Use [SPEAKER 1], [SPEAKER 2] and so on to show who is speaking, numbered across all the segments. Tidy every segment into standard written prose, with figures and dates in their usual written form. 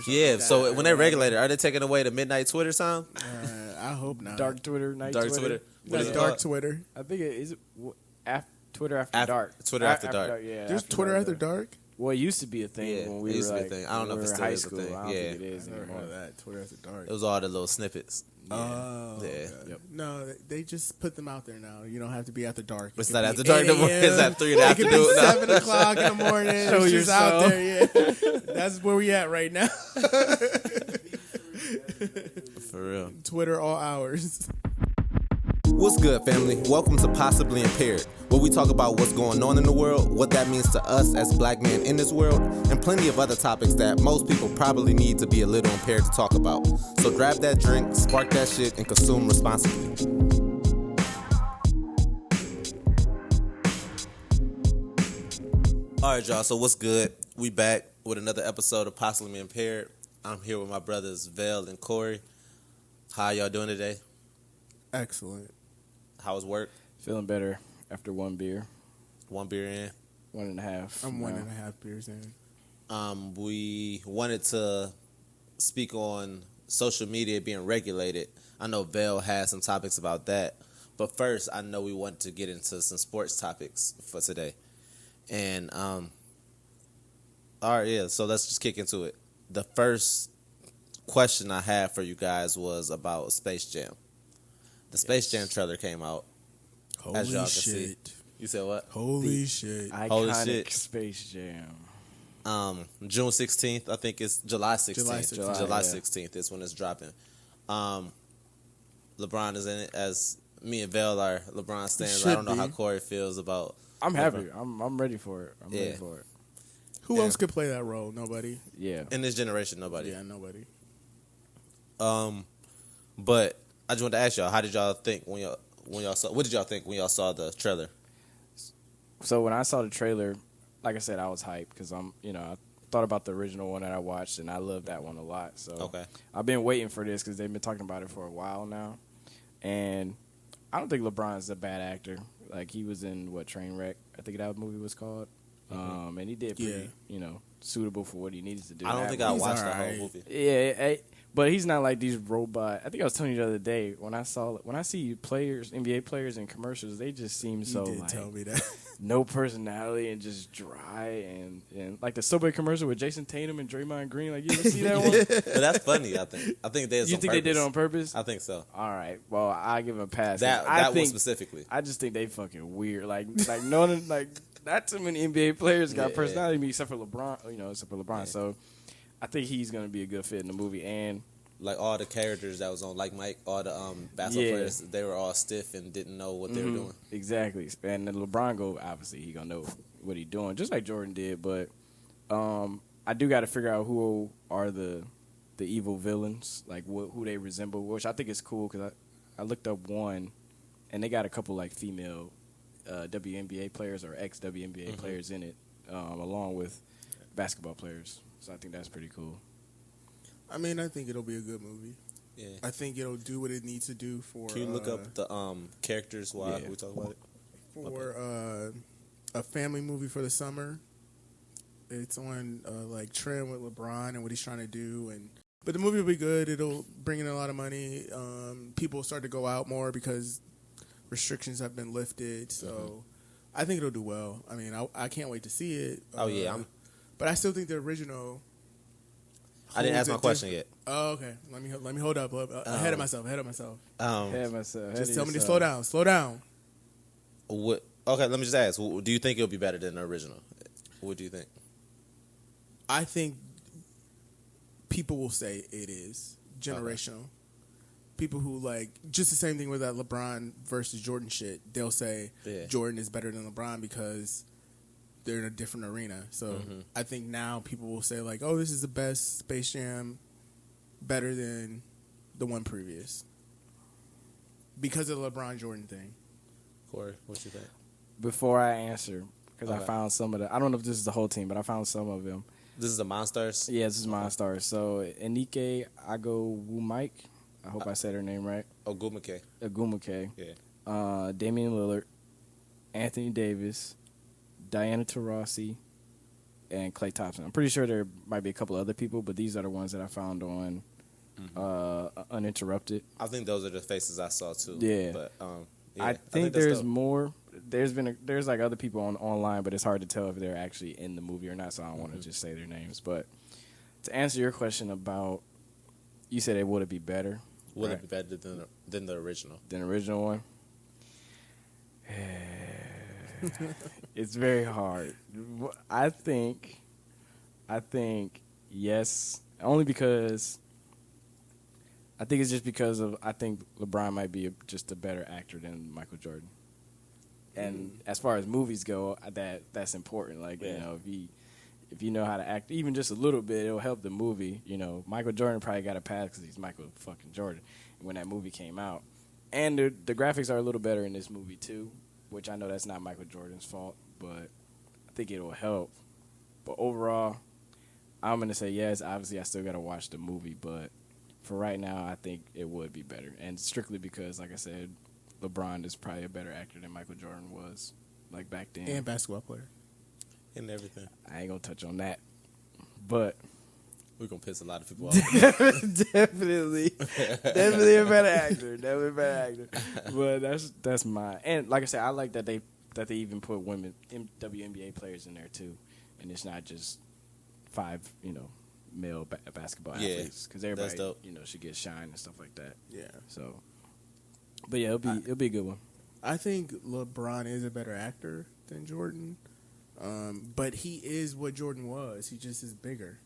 [SPEAKER 1] Yeah,
[SPEAKER 2] like
[SPEAKER 1] so
[SPEAKER 2] that,
[SPEAKER 1] when they regulate it, are they taking away the midnight Twitter time?
[SPEAKER 2] I hope not.
[SPEAKER 3] Dark Twitter, night
[SPEAKER 1] Dark
[SPEAKER 3] Twitter.
[SPEAKER 1] Twitter. What is it
[SPEAKER 2] dark
[SPEAKER 1] called?
[SPEAKER 2] Twitter.
[SPEAKER 3] I think it is Twitter after dark.
[SPEAKER 1] Twitter after dark.
[SPEAKER 3] Yeah,
[SPEAKER 2] There's Twitter after dark.
[SPEAKER 3] Well, it used to be a thing
[SPEAKER 1] Yeah,
[SPEAKER 3] when
[SPEAKER 1] it
[SPEAKER 3] we
[SPEAKER 1] used
[SPEAKER 3] were
[SPEAKER 1] to be a
[SPEAKER 3] like,
[SPEAKER 1] thing. I don't know
[SPEAKER 3] when
[SPEAKER 1] if it
[SPEAKER 3] we were
[SPEAKER 1] still
[SPEAKER 3] in high
[SPEAKER 1] is a
[SPEAKER 3] school.
[SPEAKER 1] thing.
[SPEAKER 3] I don't
[SPEAKER 1] Yeah.
[SPEAKER 3] think it is
[SPEAKER 2] Never
[SPEAKER 3] anymore.
[SPEAKER 2] heard of that. Twitter after dark.
[SPEAKER 1] It was all the little snippets.
[SPEAKER 2] Oh,
[SPEAKER 1] Yeah.
[SPEAKER 2] okay.
[SPEAKER 3] Yep.
[SPEAKER 2] No, they just put them out there now. You don't have to be after dark.
[SPEAKER 1] It's
[SPEAKER 2] It
[SPEAKER 1] not
[SPEAKER 2] could
[SPEAKER 1] after
[SPEAKER 2] be
[SPEAKER 1] dark
[SPEAKER 2] 8
[SPEAKER 1] no more.
[SPEAKER 2] a.m.
[SPEAKER 1] It's at 3 in the
[SPEAKER 2] It could be
[SPEAKER 1] afternoon now.
[SPEAKER 2] 7 o'clock in the morning.
[SPEAKER 3] Show
[SPEAKER 2] It's just out
[SPEAKER 3] yourself.
[SPEAKER 2] there. Yeah, that's where we at right now.
[SPEAKER 1] For real.
[SPEAKER 2] Twitter all hours.
[SPEAKER 1] What's good, family? Welcome to Possibly Impaired, where we talk about what's going on in the world, what that means to us as black men in this world, and plenty of other topics that most people probably need to be a little impaired to talk about. So grab that drink, spark that shit, and consume responsibly. All right, y'all, so what's good? We back with another episode of Possibly Impaired. I'm here with my brothers, Vel and Corey. How y'all doing today?
[SPEAKER 2] Excellent.
[SPEAKER 1] How was work?
[SPEAKER 3] Feeling better after one beer,
[SPEAKER 1] One beer in.
[SPEAKER 3] 1.5.
[SPEAKER 2] I'm
[SPEAKER 3] now.
[SPEAKER 2] 1.5 beers in.
[SPEAKER 1] We wanted to speak on social media being regulated. I know Vel has some topics about that. But first, I know we want to get into some sports topics for today. And, all right, yeah, so let's just kick into it. The first question I had for you guys was about Space Jam. The Space Jam trailer came out.
[SPEAKER 2] Holy
[SPEAKER 1] as y'all can
[SPEAKER 2] shit.
[SPEAKER 1] see. You said what?
[SPEAKER 2] Holy shit.
[SPEAKER 1] Holy
[SPEAKER 3] Iconic
[SPEAKER 1] shit.
[SPEAKER 3] Space Jam.
[SPEAKER 1] June 16th, I think it's July 16th.
[SPEAKER 2] July 16th.
[SPEAKER 1] July
[SPEAKER 3] yeah.
[SPEAKER 1] 16th is when it's dropping. LeBron is in it, as me and Vel are LeBron stands. I
[SPEAKER 2] Should
[SPEAKER 1] don't know how
[SPEAKER 2] be.
[SPEAKER 1] Corey feels about.
[SPEAKER 3] I'm happy. I'm ready for it. I'm
[SPEAKER 1] Yeah.
[SPEAKER 3] ready for it.
[SPEAKER 2] Who
[SPEAKER 1] Yeah.
[SPEAKER 2] else could play that role? Nobody.
[SPEAKER 3] Yeah.
[SPEAKER 1] In this generation, nobody.
[SPEAKER 2] Yeah, nobody.
[SPEAKER 1] But I just wanted to ask y'all, how did y'all think when y'all saw? What did y'all think when y'all saw the trailer?
[SPEAKER 3] So when I saw the trailer, like I said, I was hyped because I thought about the original one that I watched and I loved that one a lot. So
[SPEAKER 1] Okay.
[SPEAKER 3] I've been waiting for this because they've been talking about it for a while now, and I don't think LeBron's a bad actor. Like he was in Trainwreck, I think that movie was called, and he did pretty, suitable for what he needed to do.
[SPEAKER 1] I don't
[SPEAKER 3] That
[SPEAKER 1] think
[SPEAKER 3] movie.
[SPEAKER 1] I watched the
[SPEAKER 2] alright.
[SPEAKER 1] whole movie.
[SPEAKER 3] Yeah, but he's not like these robot. I think I was telling you the other day when I see players, NBA players in commercials, they just seem so
[SPEAKER 2] You did
[SPEAKER 3] like
[SPEAKER 2] tell me that.
[SPEAKER 3] no personality and just dry and like the Subway commercial with Jason Tatum and Draymond Green. Like you ever see that one?
[SPEAKER 1] But that's funny. I think they.
[SPEAKER 3] You think they did it on purpose?
[SPEAKER 1] I think so.
[SPEAKER 3] All right. Well, I give them a pass.
[SPEAKER 1] That
[SPEAKER 3] I
[SPEAKER 1] one
[SPEAKER 3] think,
[SPEAKER 1] specifically.
[SPEAKER 3] I just think they fucking weird. Like knowing like not too many NBA players got
[SPEAKER 1] Yeah.
[SPEAKER 3] personality except for LeBron.
[SPEAKER 1] Yeah.
[SPEAKER 3] So I think he's gonna be a good fit in the movie. And
[SPEAKER 1] Like all the characters that was on, like Mike, all the basketball
[SPEAKER 3] Yeah.
[SPEAKER 1] players, they were all stiff and didn't know what they were doing.
[SPEAKER 3] Exactly. And then LeBron obviously he gonna know what he doing, just like Jordan did. But I do got to figure out who are the evil villains, like who they resemble, which I think is cool because I looked up one, and they got a couple like female WNBA players or ex WNBA players in it, along with basketball players. So I think that's pretty cool.
[SPEAKER 2] I mean, I think it'll be a good movie.
[SPEAKER 1] Yeah.
[SPEAKER 2] I think it'll do what it needs to do for.
[SPEAKER 1] Can you look up the characters while we talk about it?
[SPEAKER 2] For a family movie for the summer? It's on like trend with LeBron and what he's trying to do, but the movie will be good. It'll bring in a lot of money. People will start to go out more because restrictions have been lifted. So I think it'll do well. I mean, I can't wait to see it. But I still think the original.
[SPEAKER 1] I didn't ask my question yet.
[SPEAKER 2] Oh, okay. Let me hold up. Ahead of myself. Just tell me to slow down. Slow down.
[SPEAKER 1] What? Okay, let me just ask. Do you think it'll be better than the original? What do you think?
[SPEAKER 2] I think people will say it is generational. Okay. People who like just the same thing with that LeBron versus Jordan shit. They'll say Jordan is better than LeBron because they're in a different arena. So I think now people will say like, "Oh, this is the best Space Jam, better than the one previous," because of the LeBron Jordan thing.
[SPEAKER 1] Corey, what you think?
[SPEAKER 3] Before I answer, because I found some of I don't know if this is the whole team, but I found some of them.
[SPEAKER 1] This is the Monstars?
[SPEAKER 3] Yeah, this is Monstars. So, Enike Agowumike. I hope I said her name right. Agumake.
[SPEAKER 1] Yeah.
[SPEAKER 3] Damian Lillard. Anthony Davis. Diana Taurasi. and Klay Thompson. I'm pretty sure there might be a couple other people, but these are the ones that I found on Uninterrupted.
[SPEAKER 1] I think those are the faces I saw too.
[SPEAKER 3] Yeah.
[SPEAKER 1] But
[SPEAKER 3] I think
[SPEAKER 1] that's
[SPEAKER 3] there's
[SPEAKER 1] dope.
[SPEAKER 3] more. There's like other people online, but it's hard to tell if they're actually in the movie or not. So I don't want to just say their names. But to answer your question about, you said would it be better?
[SPEAKER 1] Would it be better than the original?
[SPEAKER 3] Than the original one? It's very hard. I think yes, only because I think it's just because of I think LeBron might be just a better actor than Michael Jordan. And as far as movies go, that's important. Like you know, if you know how to act even just a little bit, it'll help the movie. You know, Michael Jordan probably got a pass because he's Michael fucking Jordan when that movie came out, and the graphics are a little better in this movie too, which I know that's not Michael Jordan's fault, but I think it'll help. But overall, I'm gonna say yes. Obviously, I still gotta watch the movie, but for right now, I think it would be better, and strictly because, like I said, LeBron is probably a better actor than Michael Jordan was, like back then.
[SPEAKER 2] And basketball player.
[SPEAKER 1] And everything.
[SPEAKER 3] I ain't gonna touch on that, but
[SPEAKER 1] We're gonna piss a lot of people off.
[SPEAKER 3] definitely a better actor. Definitely a better actor. But that's my and like I said, I like that they even put women WNBA players in there too, and it's not just 5 male basketball athletes because everybody should get shine and stuff like that.
[SPEAKER 2] Yeah.
[SPEAKER 3] So, but yeah, it'll be a good one.
[SPEAKER 2] I think LeBron is a better actor than Jordan, but he is what Jordan was. He just is bigger.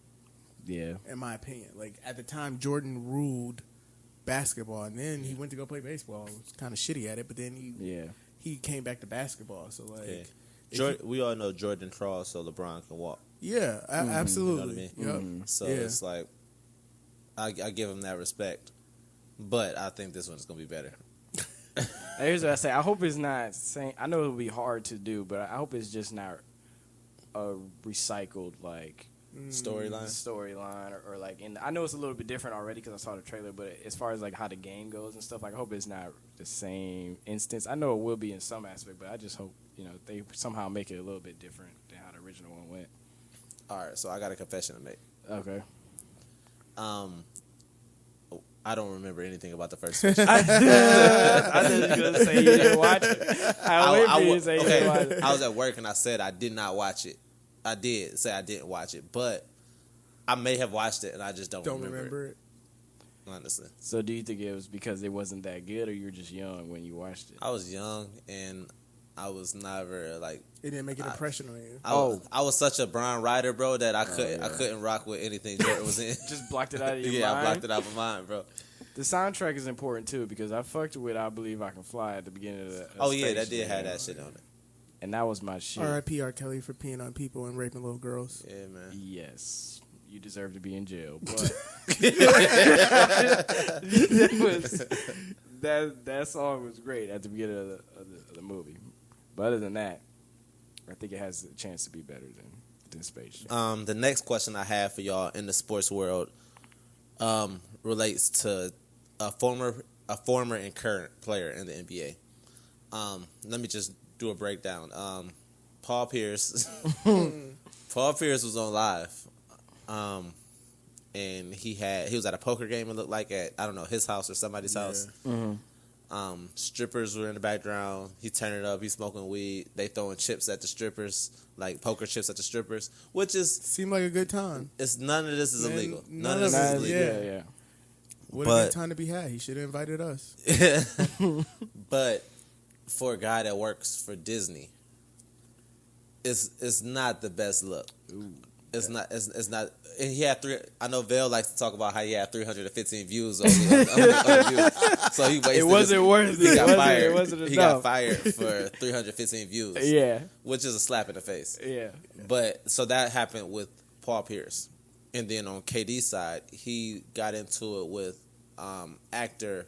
[SPEAKER 3] Yeah,
[SPEAKER 2] in my opinion. Like at the time, Jordan ruled basketball, and then he went to go play baseball. He was kind of shitty at it, but then he came back to basketball. So like,
[SPEAKER 1] we all know Jordan crawls so LeBron can walk.
[SPEAKER 2] Yeah, absolutely.
[SPEAKER 1] You know what I mean?
[SPEAKER 2] Yep.
[SPEAKER 1] So it's like I give him that respect, but I think this one's gonna be better.
[SPEAKER 3] Here's what I say. I hope it's not saying. I know it'll be hard to do, but I hope it's just not a recycled like storyline or like. I know it's a little bit different already because I saw the trailer. But as far as like how the game goes and stuff, like I hope it's not the same instance. I know it will be in some aspect, but I just hope they somehow make it a little bit different than how the original one went.
[SPEAKER 1] All right, so I got a confession to make.
[SPEAKER 3] Okay.
[SPEAKER 1] I don't remember anything about the first one.
[SPEAKER 3] I thought you were going to say you didn't watch it.
[SPEAKER 1] I was at work and I said I did not watch it. I did say I didn't watch it, but I may have watched it and I just don't remember it. Honestly.
[SPEAKER 3] So do you think it was because it wasn't that good or you were just young when you watched it?
[SPEAKER 1] I was young and I was never like...
[SPEAKER 2] It didn't make an impression on you.
[SPEAKER 1] I was such a Brian Ryder, bro, that I couldn't rock with anything Jordan was in.
[SPEAKER 3] Just blocked it out of your mind?
[SPEAKER 1] Yeah, I blocked it out of my mind, bro.
[SPEAKER 3] The soundtrack is important, too, because I fucked with I Believe I Can Fly at the beginning of the
[SPEAKER 1] that did have that shit on it.
[SPEAKER 3] And that was my shit.
[SPEAKER 2] R.I.P. R. Kelly for peeing on people and raping little girls.
[SPEAKER 1] Yeah, man.
[SPEAKER 3] Yes. You deserve to be in jail, but... that song was great at the beginning of the movie. But other than that, I think it has a chance to be better than Space Jam.
[SPEAKER 1] The next question I have for y'all in the sports world relates to a former and current player in the NBA. Let me just do a breakdown. Paul Pierce was on live, and he was at a poker game. It looked like at his house or somebody's house.
[SPEAKER 3] Mm-hmm.
[SPEAKER 1] Strippers were in the background. He turned it up. He's smoking weed. They throwing chips at the strippers, like poker chips at the strippers, which is
[SPEAKER 2] seemed like a good time.
[SPEAKER 1] None of this is illegal.
[SPEAKER 2] None of this is illegal.
[SPEAKER 3] Yeah.
[SPEAKER 2] What a good time to be had. He should have invited us.
[SPEAKER 1] But for a guy that works for Disney, it's not the best look.
[SPEAKER 3] Ooh.
[SPEAKER 1] It's not. And he had I know Vail likes to talk about how he had 315 views on the views. So he wasted.
[SPEAKER 3] It wasn't worth it.
[SPEAKER 1] He got fired.
[SPEAKER 3] It wasn't enough.
[SPEAKER 1] He got fired for 315 views.
[SPEAKER 3] Yeah,
[SPEAKER 1] which is a slap in the face.
[SPEAKER 3] Yeah.
[SPEAKER 1] But so that happened with Paul Pierce, and then on KD's side, he got into it with actor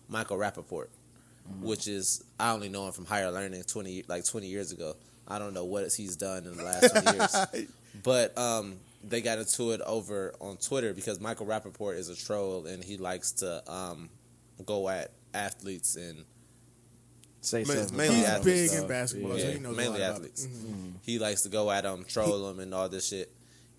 [SPEAKER 1] Michael Rappaport, which is I only know him from Higher Learning 20 years ago. I don't know what he's done in the last 20 years. But they got into it over on Twitter because Michael Rappaport is a troll and he likes to go at athletes and
[SPEAKER 3] say
[SPEAKER 1] Mainly
[SPEAKER 3] something.
[SPEAKER 1] Mainly
[SPEAKER 2] He's
[SPEAKER 1] athletes,
[SPEAKER 2] big
[SPEAKER 3] stuff.
[SPEAKER 2] in basketball,
[SPEAKER 1] Yeah,
[SPEAKER 2] so he knows
[SPEAKER 1] mainly
[SPEAKER 2] a lot
[SPEAKER 1] athletes.
[SPEAKER 2] About it. Mm-hmm.
[SPEAKER 1] He likes to go at them, troll them, and all this shit.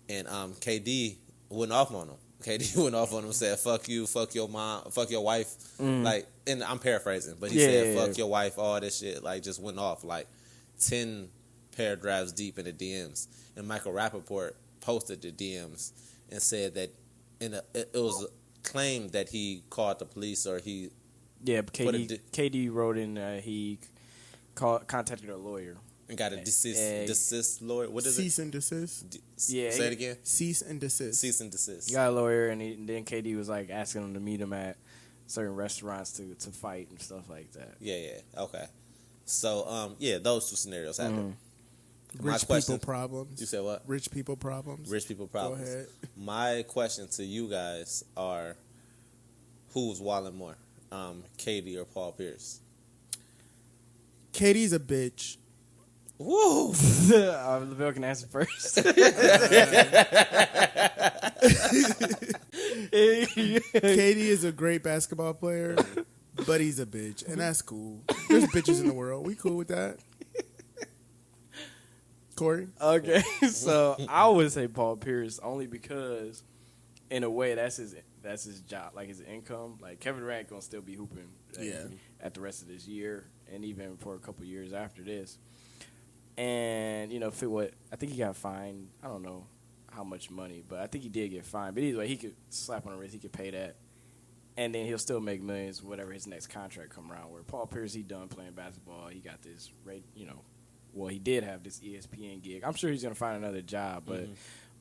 [SPEAKER 1] And KD went off on him. KD went off on him, said "fuck you, fuck your mom, fuck your wife." Like, and I'm paraphrasing, but he said "fuck your wife," all this shit. Like, just went off like 10 paragraphs deep in the DMs. And Michael Rappaport posted the DMs and said that it was claimed that he called the police or he.
[SPEAKER 3] Yeah, but KD wrote in he contacted a lawyer.
[SPEAKER 1] And got a desist lawyer. What is
[SPEAKER 2] Cease and desist.
[SPEAKER 3] Yeah,
[SPEAKER 1] say it again.
[SPEAKER 2] Cease and desist.
[SPEAKER 1] Cease and desist.
[SPEAKER 3] He got a lawyer, and then KD was like asking him to meet him at certain restaurants to fight and stuff like that.
[SPEAKER 1] Yeah. Okay. So those two scenarios happened.
[SPEAKER 2] Rich people problems.
[SPEAKER 1] You said what?
[SPEAKER 2] Rich people problems.
[SPEAKER 1] Rich people problems.
[SPEAKER 2] Go ahead.
[SPEAKER 1] My question to you guys are: who's wilding more, Katie or Paul Pierce?
[SPEAKER 2] Katie's a bitch.
[SPEAKER 1] Woo!
[SPEAKER 3] LaVelle can answer first.
[SPEAKER 2] Katie is a great basketball player, but he's a bitch, and that's cool. There's bitches in the world. We cool with that. Corey?
[SPEAKER 3] Okay, so I would say Paul Pierce only because, in a way, that's his job, like his income. Like Kevin Durant gonna still be hooping, at the rest of this year, and even for a couple years after this. And I think he got fined. I don't know how much money, but I think he did get fined. But either way, he could slap on the wrist. He could pay that, and then he'll still make millions whatever his next contract come around. Where Paul Pierce, he done playing basketball. He got this well, he did have this ESPN gig. I'm sure he's going to find another job, but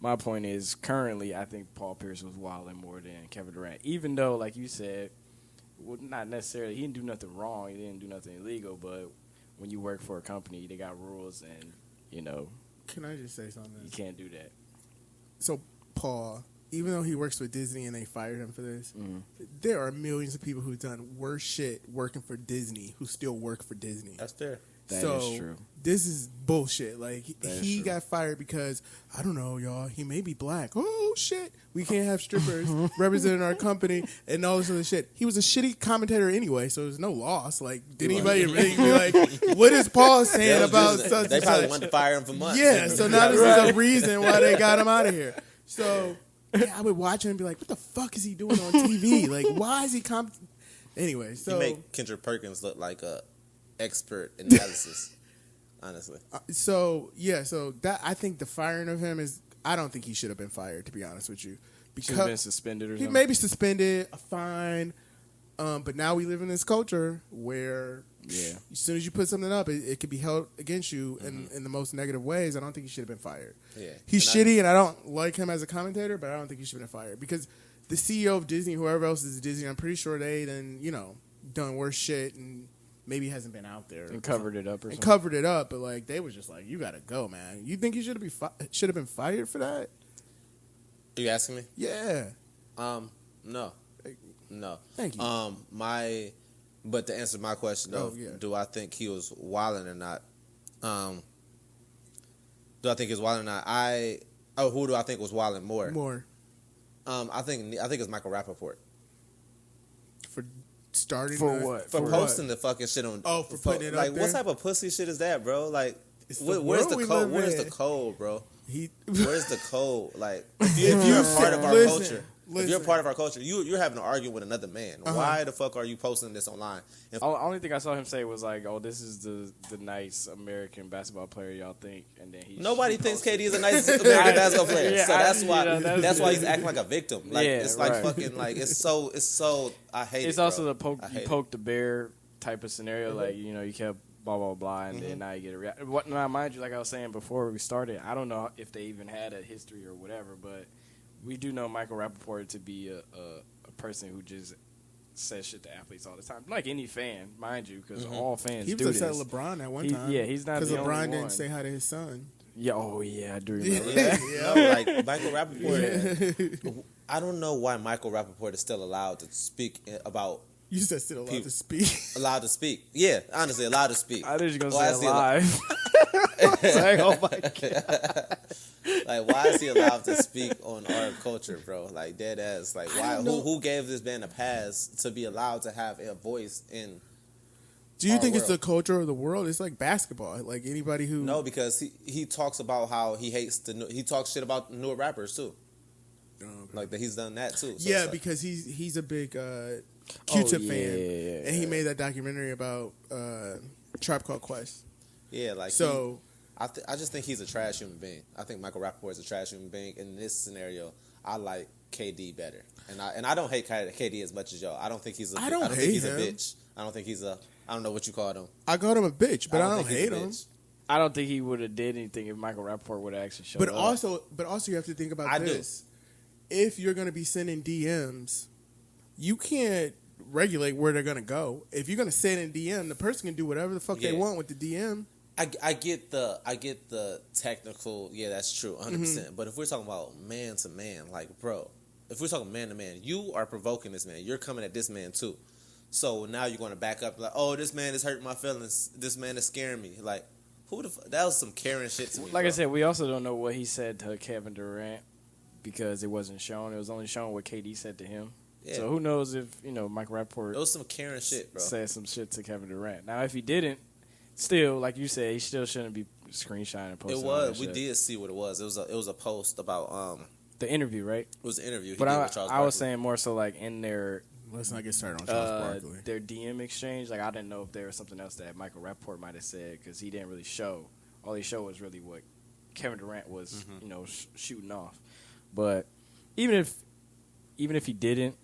[SPEAKER 3] my point is currently I think Paul Pierce was wilding more than Kevin Durant. Even though, like you said, well, not necessarily, he didn't do nothing wrong. He didn't do nothing illegal, but when you work for a company, they got rules and,
[SPEAKER 2] Can I just say something?
[SPEAKER 3] you can't do that.
[SPEAKER 2] So, Paul, even though he works with Disney and they fired him for this, there are millions of people who've done worse shit working for Disney who still work for Disney.
[SPEAKER 1] That's fair.
[SPEAKER 3] That is true.
[SPEAKER 2] This is bullshit. Like, he
[SPEAKER 3] true.
[SPEAKER 2] got fired because, I don't know, y'all, he may be black. Oh, shit. We can't have strippers representing our company and all this other shit. He was a shitty commentator anyway, so there's no loss. Like, did anybody really be like, what is Paul saying about such
[SPEAKER 1] They
[SPEAKER 2] and
[SPEAKER 1] probably
[SPEAKER 2] such?
[SPEAKER 1] wanted to fire him for months.
[SPEAKER 2] Yeah, so now this is a reason why they got him out of here. So, I would watch him and be like, what the fuck is he doing on TV? Like, why is he Anyway, so...
[SPEAKER 1] He make Kendrick Perkins look like a expert analysis, honestly.
[SPEAKER 2] So that I think the firing of him is... I don't think he should have been fired, to be honest with you.
[SPEAKER 3] Should have been suspended or
[SPEAKER 2] he
[SPEAKER 3] something.
[SPEAKER 2] may be suspended, a fine, but now we live in this culture where as soon as you put something up, it could be held against you in the most negative ways. I don't think he should have been fired.
[SPEAKER 1] Yeah,
[SPEAKER 2] He's shitty, and I don't like him as a commentator, but I don't think he should have been fired because the CEO of Disney, whoever else is at Disney, I'm pretty sure they done worse shit and maybe hasn't been out there
[SPEAKER 3] and covered it up or something.
[SPEAKER 2] covered it up, but like they was just like, you gotta go, man. You think you should have been fired for that?
[SPEAKER 1] Are you asking me?
[SPEAKER 2] Yeah.
[SPEAKER 1] No.
[SPEAKER 2] Thank you.
[SPEAKER 1] But to answer my question though, do I think he was wilding or not? Do I think he's wilding or not? Who do I think was wilding more? I think it's Michael Rappaport.
[SPEAKER 2] For starting
[SPEAKER 3] For what?
[SPEAKER 1] For posting the fucking shit on.
[SPEAKER 2] For putting it
[SPEAKER 1] like
[SPEAKER 2] up there?
[SPEAKER 1] what type of pussy shit is that, bro? Like
[SPEAKER 2] the
[SPEAKER 1] where's
[SPEAKER 2] world
[SPEAKER 1] the
[SPEAKER 2] we
[SPEAKER 1] code?
[SPEAKER 2] live
[SPEAKER 1] Where's
[SPEAKER 2] in.
[SPEAKER 1] the code, bro?
[SPEAKER 2] He
[SPEAKER 1] Where's the code? Like if you're part of our culture. If you're
[SPEAKER 2] listen.
[SPEAKER 1] part of our culture, you're having an argument with another man. Why the fuck are you posting this online?
[SPEAKER 3] Only thing I saw him say was like, "Oh, this is the nice American basketball player y'all think," and then
[SPEAKER 1] nobody thinks KD is a nice American basketball player, so that's why he's acting like a victim. Like it's like fucking like it's so I hate it.
[SPEAKER 3] It's also
[SPEAKER 1] bro.
[SPEAKER 3] the poke the bear type of scenario. Like you kept blah blah blah, and then now you get a reaction. Now, mind you, like I was saying before we started, I don't know if they even had a history or whatever, but we do know Michael Rappaport to be a person who just says shit to athletes all the time, like any fan, mind you, because all fans
[SPEAKER 2] He
[SPEAKER 3] do
[SPEAKER 2] was
[SPEAKER 3] this.
[SPEAKER 2] upset at LeBron at one time.
[SPEAKER 3] Yeah, he's not
[SPEAKER 2] because
[SPEAKER 3] the only
[SPEAKER 2] LeBron
[SPEAKER 3] one.
[SPEAKER 2] didn't say hi to his son.
[SPEAKER 3] Yeah, I do remember
[SPEAKER 1] Yeah.
[SPEAKER 3] that.
[SPEAKER 1] No, like Michael Rappaport. I don't know why Michael Rappaport is still allowed to speak about.
[SPEAKER 2] You said still allowed to speak.
[SPEAKER 1] Allowed to speak. Yeah, honestly, allowed to speak.
[SPEAKER 3] I think you're
[SPEAKER 1] Why
[SPEAKER 3] gonna
[SPEAKER 1] is
[SPEAKER 3] say
[SPEAKER 1] he
[SPEAKER 3] alive. Like, oh my god.
[SPEAKER 1] Like, why is he allowed to speak on our culture, bro? Like, dead ass. Like, why? Who gave this man a pass to be allowed to have a voice in
[SPEAKER 2] Do you
[SPEAKER 1] our
[SPEAKER 2] think it's the
[SPEAKER 1] world.
[SPEAKER 2] culture of the world? It's like basketball. Like anybody who
[SPEAKER 1] No, because he talks about how he hates he talks shit about newer rappers too.
[SPEAKER 2] Oh, okay.
[SPEAKER 1] Like that he's done that too. So
[SPEAKER 2] yeah,
[SPEAKER 1] it's like,
[SPEAKER 2] because he's a big Q-Tip
[SPEAKER 3] yeah,
[SPEAKER 2] fan,
[SPEAKER 3] yeah.
[SPEAKER 2] and he made that documentary about Tribe Called Quest.
[SPEAKER 1] yeah, like
[SPEAKER 2] So
[SPEAKER 1] I just think he's a trash human being. I think Michael Rappaport is a trash human being. In this scenario, I like KD better, and I don't hate KD as much as y'all. I don't think he's a.
[SPEAKER 2] I don't
[SPEAKER 1] think
[SPEAKER 2] hate
[SPEAKER 1] he's
[SPEAKER 2] him.
[SPEAKER 1] a bitch. I don't think he's a. I don't know what you called him.
[SPEAKER 2] I called him a bitch, but I don't
[SPEAKER 1] think he's
[SPEAKER 2] hate
[SPEAKER 1] a
[SPEAKER 2] him.
[SPEAKER 1] bitch.
[SPEAKER 3] I don't think he would have did anything if Michael Rappaport would have actually showed
[SPEAKER 2] But
[SPEAKER 3] up.
[SPEAKER 2] also you have to think about
[SPEAKER 1] I do.
[SPEAKER 2] this. If you're going to be sending DMs, you can't regulate where they're going to go. If you're going to send in DM, the person can do whatever the fuck they
[SPEAKER 1] Yeah.
[SPEAKER 2] want with the DM.
[SPEAKER 1] I get the technical. Yeah, that's true, 100%. But if we're talking about man to man, like bro, if we're talking man to man, you are provoking this man. You're coming at this man too. So now you're going to back up like, oh, this man is hurting my feelings. This man is scaring me. Like, who the fuck? That was some Karen shit to me.
[SPEAKER 3] Like
[SPEAKER 1] bro.
[SPEAKER 3] I said, we also don't know what he said to Kevin Durant because it wasn't shown. It was only shown what KD said to him.
[SPEAKER 1] Yeah.
[SPEAKER 3] So who knows if Michael Rappaport
[SPEAKER 1] It was some Karen shit, bro.
[SPEAKER 3] said some shit to Kevin Durant. Now, if he didn't, still, like you said, he still shouldn't be screenshotting and posting.
[SPEAKER 1] It
[SPEAKER 3] all that
[SPEAKER 1] was. We
[SPEAKER 3] shit.
[SPEAKER 1] did see what it was. It was a post about
[SPEAKER 3] The interview, right?
[SPEAKER 1] It was an interview. He
[SPEAKER 3] But
[SPEAKER 1] did with Charles
[SPEAKER 3] I was
[SPEAKER 1] Barkley.
[SPEAKER 3] saying more so like in their
[SPEAKER 2] Let's not get started on Charles Barkley.
[SPEAKER 3] their DM exchange. Like I didn't know if there was something else that Michael Rappaport might have said because he didn't really show. All he showed was really what Kevin Durant was, shooting off. But even if he didn't,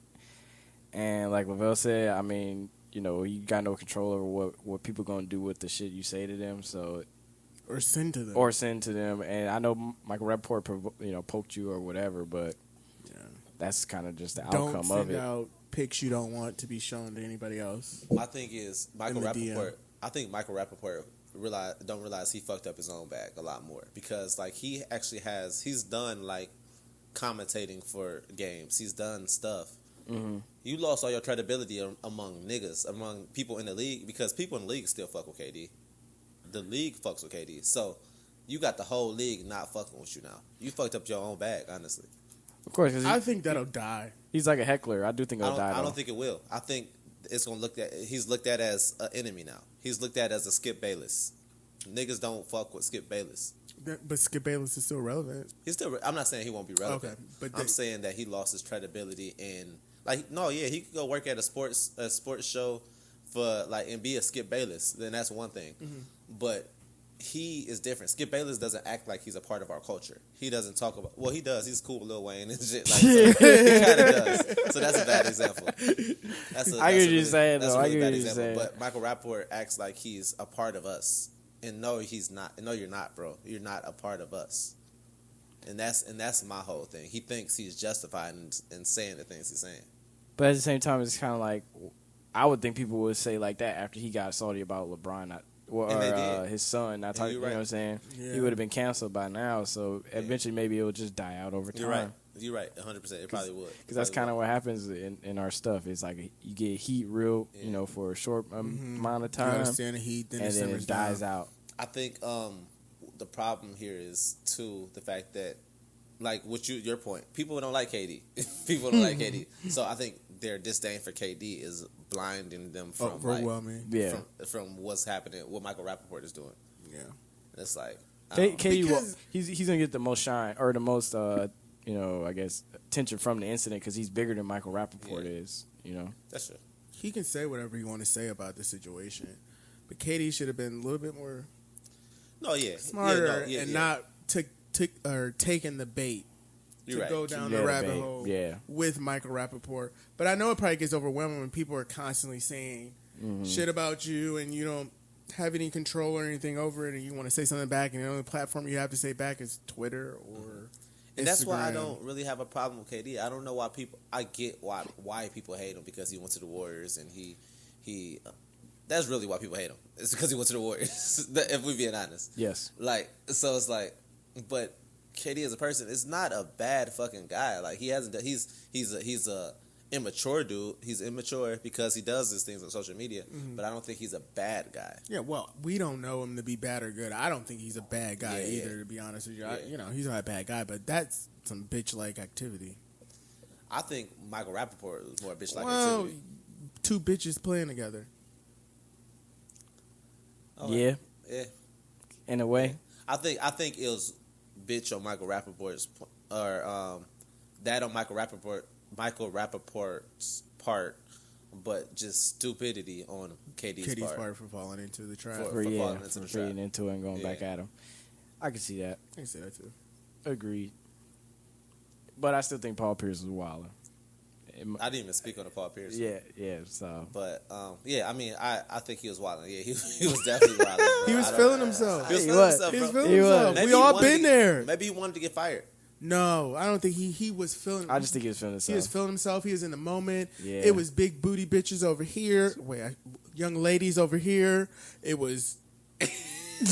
[SPEAKER 3] and like Lavelle said, I mean, you got no control over what people gonna do with the shit you say to them. So
[SPEAKER 2] Or send to them.
[SPEAKER 3] or send to them. And I know Michael Rappaport, poked you or whatever, but that's kind of just the
[SPEAKER 2] don't
[SPEAKER 3] outcome
[SPEAKER 2] send
[SPEAKER 3] of it.
[SPEAKER 2] out pics you don't want to be shown to anybody else.
[SPEAKER 1] My thing is Michael
[SPEAKER 2] In the DM.
[SPEAKER 1] Rappaport. I think Michael Rappaport don't realize he fucked up his own bag a lot more because like he actually he's done like commentating for games. He's done stuff.
[SPEAKER 3] Mm-hmm.
[SPEAKER 1] You lost all your credibility among niggas, among people in the league because people in the league still fuck with KD. The league fucks with KD, so you got the whole league not fucking with you now. You fucked up your own bag, honestly.
[SPEAKER 3] Of course, 'cause
[SPEAKER 2] I think that'll die.
[SPEAKER 3] he's like a heckler. I do think
[SPEAKER 1] I
[SPEAKER 3] he'll die.
[SPEAKER 1] don't
[SPEAKER 3] though.
[SPEAKER 1] think it will. I think it's gonna he's looked at as an enemy now. He's looked at as a Skip Bayless. Niggas don't fuck with Skip Bayless.
[SPEAKER 2] But Skip Bayless is still relevant.
[SPEAKER 1] He's still. I'm not saying he won't be relevant.
[SPEAKER 2] Okay, but
[SPEAKER 1] I'm saying that he lost his credibility in he could go work at a sports show for and be a Skip Bayless. Then that's one thing.
[SPEAKER 2] Mm-hmm.
[SPEAKER 1] But he is different. Skip Bayless doesn't act like he's a part of our culture. He doesn't talk about. Well, he does. He's cool with Lil Wayne and shit. So he kind of does. So that's a bad example.
[SPEAKER 3] I get what you're saying,
[SPEAKER 1] That's
[SPEAKER 3] though.
[SPEAKER 1] a
[SPEAKER 3] I
[SPEAKER 1] really
[SPEAKER 3] get
[SPEAKER 1] bad
[SPEAKER 3] what you're
[SPEAKER 1] example.
[SPEAKER 3] saying.
[SPEAKER 1] But Michael Rappaport acts like he's a part of us, and no, he's not. No, you're not, bro. You're not a part of us. And that's my whole thing. He thinks he's justified in saying the things he's saying.
[SPEAKER 3] But at the same time, it's kind of like I would think people would say like that after he got salty about LeBron
[SPEAKER 1] And they did.
[SPEAKER 3] his son not talking.
[SPEAKER 1] you're
[SPEAKER 3] You know
[SPEAKER 1] right.
[SPEAKER 3] what I'm saying?
[SPEAKER 2] Yeah.
[SPEAKER 3] He would have been canceled by now. So eventually, maybe it will just die out over time.
[SPEAKER 1] You're right. You're right. 100%. It probably would.
[SPEAKER 3] Because that's kind of what happens in our stuff. It's like you get heat real, for a short amount of
[SPEAKER 2] You
[SPEAKER 3] time,
[SPEAKER 2] understand the heat, then
[SPEAKER 3] and then
[SPEAKER 2] simmers
[SPEAKER 3] it dies
[SPEAKER 2] down.
[SPEAKER 3] out.
[SPEAKER 1] I think the problem here is too the fact that your point, people don't like KD. People don't like KD. So I think their disdain for KD is blinding them from
[SPEAKER 2] Overwhelming.
[SPEAKER 3] Yeah.
[SPEAKER 1] from what's happening, what Michael Rappaport is doing.
[SPEAKER 2] Yeah.
[SPEAKER 1] And it's like I don't know.
[SPEAKER 3] KD,
[SPEAKER 2] Because-
[SPEAKER 3] he's gonna get the most shine or the most, I guess attention from the incident because he's bigger than Michael Rappaport is.
[SPEAKER 1] That's true.
[SPEAKER 2] He can say whatever he want to say about the situation, but KD should have been a little bit more
[SPEAKER 1] No, yeah,
[SPEAKER 2] smarter
[SPEAKER 1] yeah,
[SPEAKER 2] and
[SPEAKER 1] yeah.
[SPEAKER 2] not taking the bait
[SPEAKER 1] You're
[SPEAKER 2] to
[SPEAKER 1] right.
[SPEAKER 2] go down
[SPEAKER 3] Yeah,
[SPEAKER 2] the
[SPEAKER 3] the
[SPEAKER 2] rabbit
[SPEAKER 3] bait.
[SPEAKER 2] hole
[SPEAKER 3] Yeah.
[SPEAKER 2] with Michael Rappaport. But I know it probably gets overwhelming when people are constantly saying shit about you and you don't have any control or anything over it, and you want to say something back, and the only platform you have to say back is Twitter or
[SPEAKER 1] And that's why I
[SPEAKER 2] Instagram.
[SPEAKER 1] don't really have a problem with KD. I don't know why I get why people hate him because he went to the Warriors and he. That's really why people hate him. It's because he went to the Warriors. If we're being honest.
[SPEAKER 3] Yes.
[SPEAKER 1] So it's like, but KD as a person is not a bad fucking guy. Like he hasn't. He's a immature dude. He's immature because he does these things on social media. But I don't think he's a bad guy.
[SPEAKER 2] Yeah, well, we don't know him to be bad or good. I don't think he's a bad guy
[SPEAKER 1] Yeah,
[SPEAKER 2] either,
[SPEAKER 1] yeah.
[SPEAKER 2] to be honest with you.
[SPEAKER 1] Yeah.
[SPEAKER 2] He's not a bad guy, but that's some bitch-like activity.
[SPEAKER 1] I think Michael Rappaport was more bitch like
[SPEAKER 2] Well,
[SPEAKER 1] activity.
[SPEAKER 2] two bitches playing together.
[SPEAKER 3] Yeah,
[SPEAKER 1] Yeah.
[SPEAKER 3] in a way.
[SPEAKER 1] I think it was bitch on Michael Rappaport's or that on Michael Rappaport's part, but just stupidity on KD's part
[SPEAKER 2] for falling into the trap.
[SPEAKER 1] For
[SPEAKER 3] For
[SPEAKER 1] falling into the trap.
[SPEAKER 3] feeding into it and going back at him. I can see that.
[SPEAKER 2] I can say that too.
[SPEAKER 3] Agreed. But I still think Paul Pierce was wilder.
[SPEAKER 1] I didn't even speak on the Paul Pierce.
[SPEAKER 3] Yeah. So,
[SPEAKER 1] But I mean, I think he was wilding. Yeah, he was definitely wilding.
[SPEAKER 2] He was feeling himself.
[SPEAKER 1] He was
[SPEAKER 3] He
[SPEAKER 1] feeling
[SPEAKER 3] was.
[SPEAKER 1] himself,
[SPEAKER 2] He was
[SPEAKER 1] bro.
[SPEAKER 2] feeling
[SPEAKER 3] He was.
[SPEAKER 2] himself.
[SPEAKER 1] Maybe
[SPEAKER 2] We
[SPEAKER 1] he
[SPEAKER 2] all
[SPEAKER 1] wanted
[SPEAKER 2] been
[SPEAKER 1] to-
[SPEAKER 2] there.
[SPEAKER 1] Maybe he wanted to get fired.
[SPEAKER 2] No, I don't think he was feeling.
[SPEAKER 3] I just think he was feeling
[SPEAKER 2] He
[SPEAKER 3] himself.
[SPEAKER 2] was feeling himself. He was in the moment.
[SPEAKER 3] Yeah.
[SPEAKER 2] It was big booty bitches over here. Young ladies over here. It was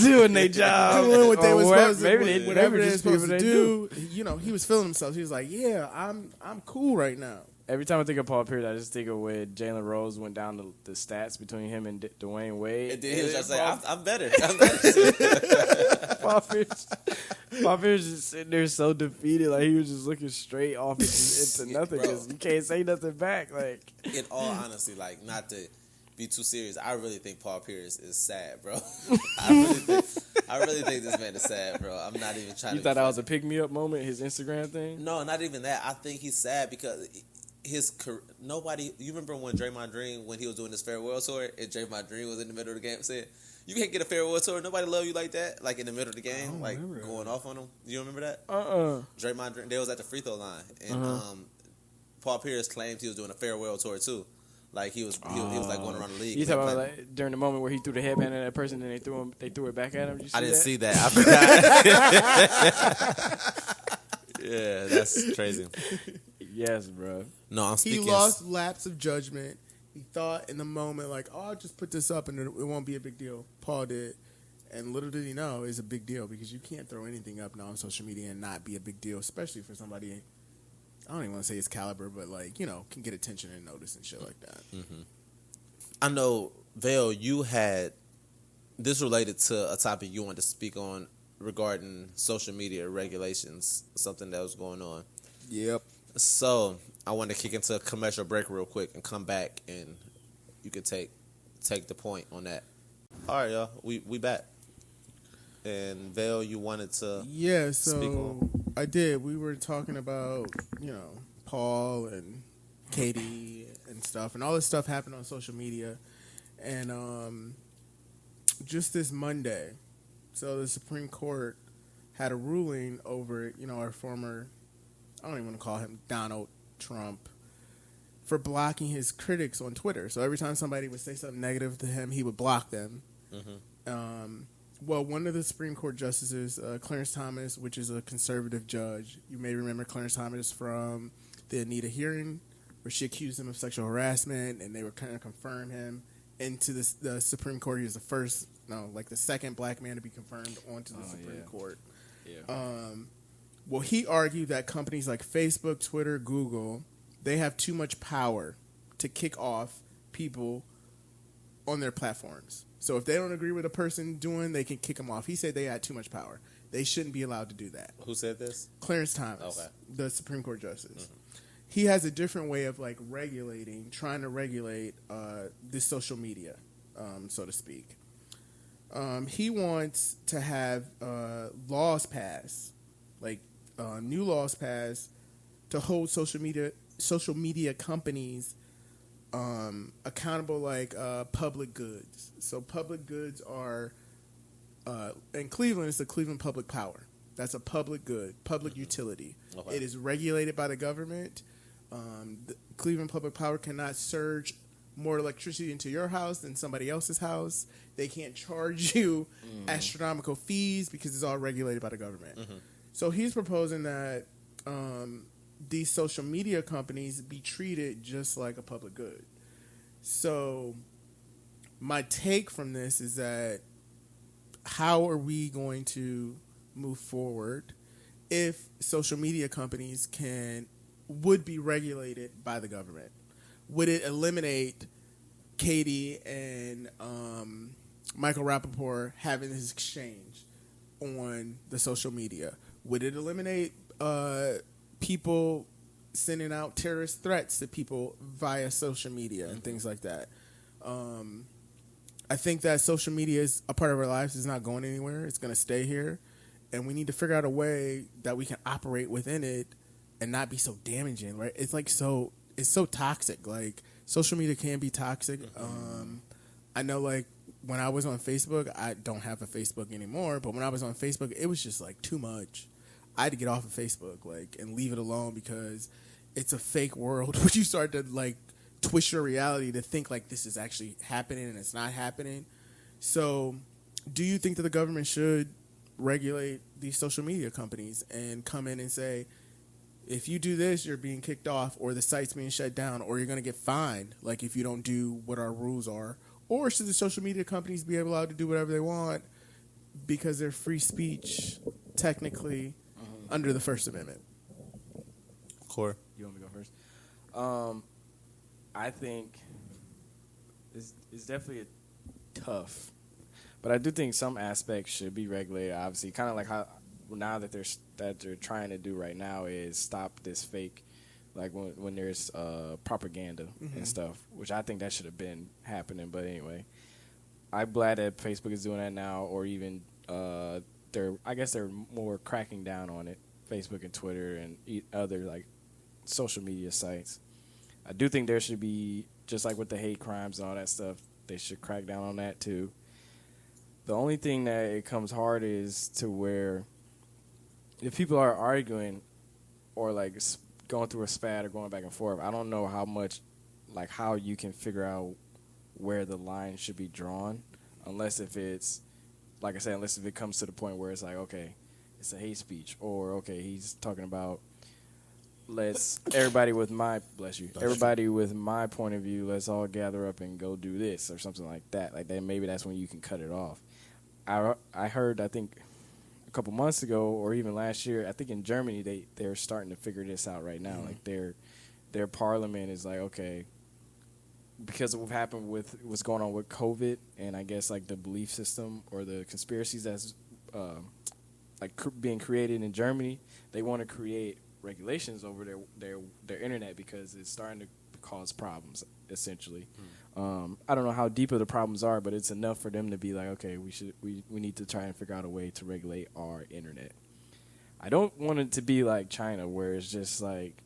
[SPEAKER 3] doing their job.
[SPEAKER 2] doing what they
[SPEAKER 3] Or
[SPEAKER 2] was
[SPEAKER 3] whatever-
[SPEAKER 2] supposed to,
[SPEAKER 3] maybe they-
[SPEAKER 2] whatever
[SPEAKER 3] maybe
[SPEAKER 2] they're
[SPEAKER 3] just people
[SPEAKER 2] supposed to
[SPEAKER 3] they
[SPEAKER 2] do. You know, he was feeling himself. He was like, "Yeah, I'm cool right now."
[SPEAKER 3] Every time I think of Paul Pierce, I just think of when Jalen Rose went down the stats between him and Dwayne Wade.
[SPEAKER 1] And then he was just like,
[SPEAKER 3] Paul-
[SPEAKER 1] I'm better. I'm better.
[SPEAKER 3] Paul Pierce just sitting there so defeated, like he was just looking straight off into nothing
[SPEAKER 1] Bro.
[SPEAKER 3] because you can't say nothing back. Like,
[SPEAKER 1] In all honesty, like, not to be too serious, I really think Paul Pierce is sad, bro. I really think this man is sad, bro. I'm not even trying
[SPEAKER 3] you
[SPEAKER 1] to.
[SPEAKER 3] thought that was a pick me up moment, his Instagram thing?
[SPEAKER 1] No, not even that. I think he's sad because nobody. You remember when Draymond Green, when he was doing his farewell tour, and Draymond Green was in the middle of the game, said, "You can't get a farewell tour. Nobody love you like that." Like in the middle of the game, like going off on him. You remember that? Draymond Green, they was at the free throw line, and Paul Pierce claimed he was doing a farewell tour too. Like he was like going around the league.
[SPEAKER 3] You talking about like during the moment where he threw the headband at that person and they threw it back at him? Did you see
[SPEAKER 1] I didn't
[SPEAKER 3] that?
[SPEAKER 1] see that. I forgot. Yeah, that's crazy.
[SPEAKER 3] Yes, bro.
[SPEAKER 1] No, I'm
[SPEAKER 2] He
[SPEAKER 1] speaking.
[SPEAKER 2] lost lapse of judgment. He thought in the moment, like, "Oh, I'll just put this up and it won't be a big deal." Paul did. And little did he know, it's a big deal because you can't throw anything up now on social media and not be a big deal, especially for somebody, I don't even want to say his caliber, but like, you know, can get attention and notice and shit like that.
[SPEAKER 1] I know, Vale, you had this related to a topic you wanted to speak on regarding social media regulations, something that was going on.
[SPEAKER 2] Yep.
[SPEAKER 1] So I want to kick into a commercial break real quick and come back, and you can take the point on that. All right, y'all, we back. And Vale, you wanted to speak on.
[SPEAKER 2] I did. We were talking about, Paul and Katie and stuff, and all this stuff happened on social media. And just this Monday, so the Supreme Court had a ruling over, our former, I don't even want to call him Donald Trump, for blocking his critics on Twitter. So every time somebody would say something negative to him, he would block them. Well, one of the Supreme Court justices, Clarence Thomas, which is a conservative judge, you may remember Clarence Thomas from the Anita hearing, where she accused him of sexual harassment, and they were kind of confirm him into the Supreme Court. He was the second black man to be confirmed onto the Supreme Court.
[SPEAKER 3] Yeah.
[SPEAKER 2] Well, he argued that companies like Facebook, Twitter, Google, they have too much power to kick off people on their platforms. So if they don't agree with a person doing, they can kick them off. He said they had too much power. They shouldn't be allowed to do that.
[SPEAKER 1] Who said this?
[SPEAKER 2] Clarence Thomas,
[SPEAKER 1] Okay.
[SPEAKER 2] the Supreme Court justice. He has a different way of trying to regulate this social media, so to speak. He wants to have laws passed, new laws passed, to hold social media companies accountable like public goods. So public goods are in Cleveland, it's the Cleveland Public Power. That's a public good, public utility.
[SPEAKER 1] Okay.
[SPEAKER 2] It is regulated by the government. The Cleveland Public Power cannot surge more electricity into your house than somebody else's house. They can't charge you astronomical fees because it's all regulated by the government. So he's proposing that these social media companies be treated just like a public good. So my take from this is that how are we going to move forward if social media companies would be regulated by the government? Would it eliminate Katie and Michael Rappaport having this exchange on the social media? Would it eliminate people sending out terrorist threats to people via social media and things like that? I think that social media is a part of our lives. It's not going anywhere. It's going to stay here. And we need to figure out a way that we can operate within it and not be so damaging, right? It's like it's so toxic. Like, social media can be toxic. I know, like, when I was on Facebook, I don't have a Facebook anymore, but when I was on Facebook, it was just, like, too much. I had to get off of Facebook, like, and leave it alone because it's a fake world. When you start to, like, twist your reality to think like this is actually happening and it's not happening. So do you think that the government should regulate these social media companies and come in and say, if you do this, you're being kicked off, or the site's being shut down, or you're going to get fined, like if you don't do what our rules are? Or should the social media companies be allowed to do whatever they want because they're free speech, technically, under the First Amendment?
[SPEAKER 1] Core.
[SPEAKER 3] You want me to go first? I think it's definitely tough, but I do think some aspects should be regulated. Obviously, kind of like how now that they're trying to do right now is stop this fake, like when there's propaganda and stuff, which I think that should have been happening. But anyway, I'm glad that Facebook is doing that now, or even I guess they're more cracking down on it. Facebook and Twitter and other like social media sites. I do think there should be, just like with the hate crimes and all that stuff, they should crack down on that too. The only thing that it comes hard is to where if people are arguing or like going through a spat or going back and forth, I don't know how you can figure out where the line should be drawn, unless if it's, like I said, unless if it comes to the point where it's like, okay, it's a hate speech, or okay, he's talking about everybody with my point of view, let's all gather up and go do this or something like that. Like that, maybe that's when you can cut it off. I heard, I think a couple months ago or even last year, I think in Germany they're starting to figure this out right now. Like their parliament is like, okay, because of what happened with what's going on with COVID and I guess like the belief system or the conspiracies that's being created in Germany, they want to create regulations over their internet because it's starting to cause problems essentially. I don't know how deep of the problems are, but it's enough for them to be like, okay, we need to try and figure out a way to regulate our internet. I don't want it to be like China where it's just like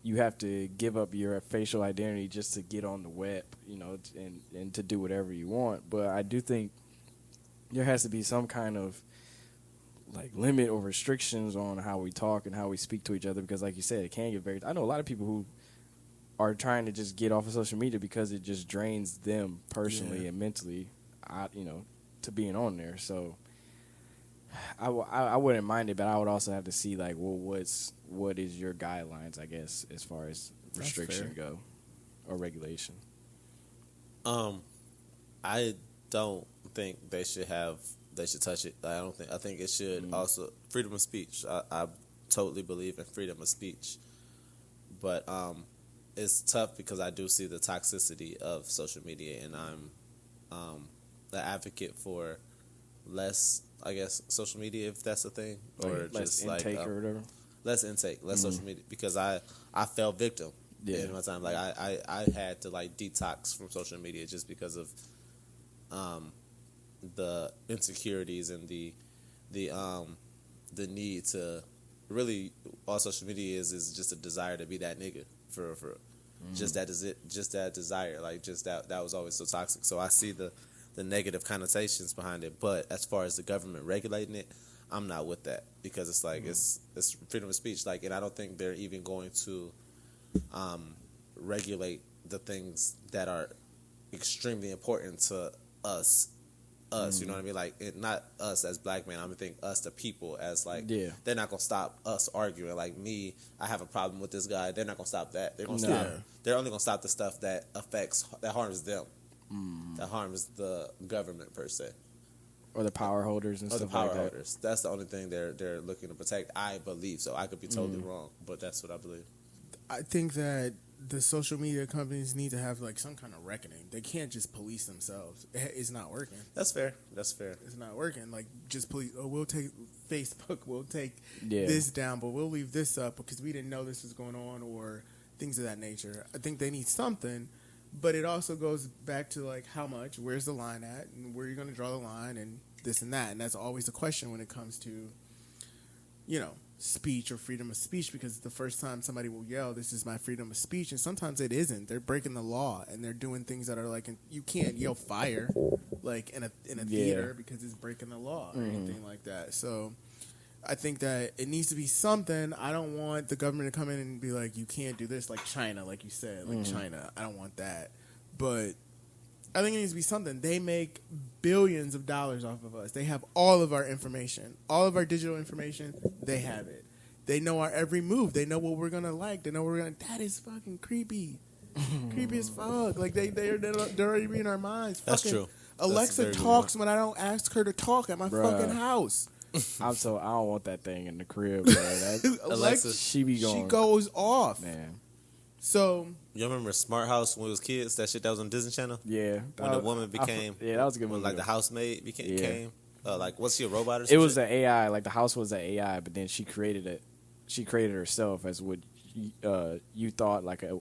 [SPEAKER 3] you have to give up your facial identity just to get on the web, and to do whatever you want. But I do think there has to be some kind of like limit or restrictions on how we talk and how we speak to each other, because like you said, it can get very, I know a lot of people who are trying to just get off of social media because it just drains them personally and mentally, to being on there. So I wouldn't mind it, but I would also have to see like, well, what is your guidelines, I guess, as far as restriction go or regulation.
[SPEAKER 1] I don't think they should touch it. I think it should also freedom of speech. I totally believe in freedom of speech, but it's tough because I do see the toxicity of social media, and I'm the advocate for less, I guess, social media, if that's a thing, or
[SPEAKER 3] less
[SPEAKER 1] just
[SPEAKER 3] intake
[SPEAKER 1] like
[SPEAKER 3] or whatever.
[SPEAKER 1] Less intake, less social media, because I fell victim in my time. Like I had to like detox from social media just because of the insecurities and the need to really, all social media is just a desire to be that nigga for just that is it, just that desire, like just that was always so toxic. So I see the negative connotations behind it, but as far as the government regulating it, I'm not with that, because it's like it's freedom of speech, like, and I don't think they're even going to regulate the things that are extremely important to us, you know what I mean? Like, not us as black men. I'm gonna think us, the people, as like, they're not gonna stop us arguing. Like me, I have a problem with this guy. They're not gonna stop that. They're gonna stop. They're only gonna stop the stuff that harms them, that harms the government per se,
[SPEAKER 3] or the power holders and
[SPEAKER 1] or
[SPEAKER 3] stuff
[SPEAKER 1] the power
[SPEAKER 3] like that.
[SPEAKER 1] holders. That's the only thing they're looking to protect. I believe so. I could be totally wrong, but that's what I believe.
[SPEAKER 2] I think that the social media companies need to have like some kind of reckoning. They can't just police themselves. It's not working.
[SPEAKER 1] That's fair. It's
[SPEAKER 2] not working. Like, just police. Oh, we'll take Facebook. We'll take this down, but we'll leave this up because we didn't know this was going on, or things of that nature. I think they need something, But it also goes back to like how much, where's the line at, and where you're going to draw the line, and this and that. And that's always a question when it comes to, speech or freedom of speech, because the first time somebody will yell, "This is my freedom of speech," and sometimes it isn't. They're breaking the law, and they're doing things that are like, you can't yell fire like in a theater because it's breaking the law or anything like that. So I think that it needs to be something. I don't want the government to come in and be like, you can't do this, like China, like you said, like China. I don't want that. But I think it needs to be something. They make billions of dollars off of us. They have all of our information, all of our digital information. They have it. They know our every move. They know what we're gonna like. They know what we're gonna. That is fucking creepy. Creepy as fuck. Like they're already reading our minds.
[SPEAKER 1] That's
[SPEAKER 2] fucking
[SPEAKER 1] true.
[SPEAKER 2] Alexa talks when I don't ask her to talk at my fucking house.
[SPEAKER 3] I don't want that thing in the crib, bro.
[SPEAKER 2] Alexa,
[SPEAKER 3] she be going.
[SPEAKER 2] She goes off,
[SPEAKER 3] man.
[SPEAKER 2] So
[SPEAKER 1] you remember Smart House when we was kids? That shit that was on Disney Channel.
[SPEAKER 3] Yeah,
[SPEAKER 1] when the woman became.
[SPEAKER 3] That was a good movie.
[SPEAKER 1] Like the housemaid became. Like, was she a robot or
[SPEAKER 3] It
[SPEAKER 1] something?
[SPEAKER 3] was an AI. Like the house was an AI, but then she created it. She created herself as what you thought like a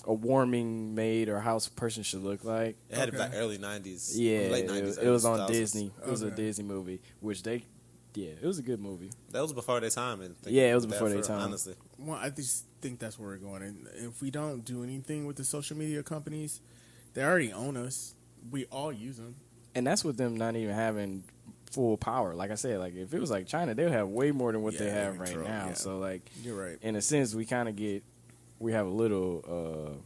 [SPEAKER 3] warming maid or house person should look like.
[SPEAKER 1] It had to be like early 90s.
[SPEAKER 3] Yeah,
[SPEAKER 1] late 90s.
[SPEAKER 3] It was on Disney. It was a Disney movie, which it was a good movie.
[SPEAKER 1] That was before their time.
[SPEAKER 3] It was before their time.
[SPEAKER 1] Honestly.
[SPEAKER 2] Well, I just think that's where we're going. And if we don't do anything with the social media companies, they already own us. We all use them.
[SPEAKER 3] And that's with them not even having full power. Like I said, like if it was like China, they'll have way more than what they have right now. Yeah. So like,
[SPEAKER 2] you're right.
[SPEAKER 3] In a sense, we have a little.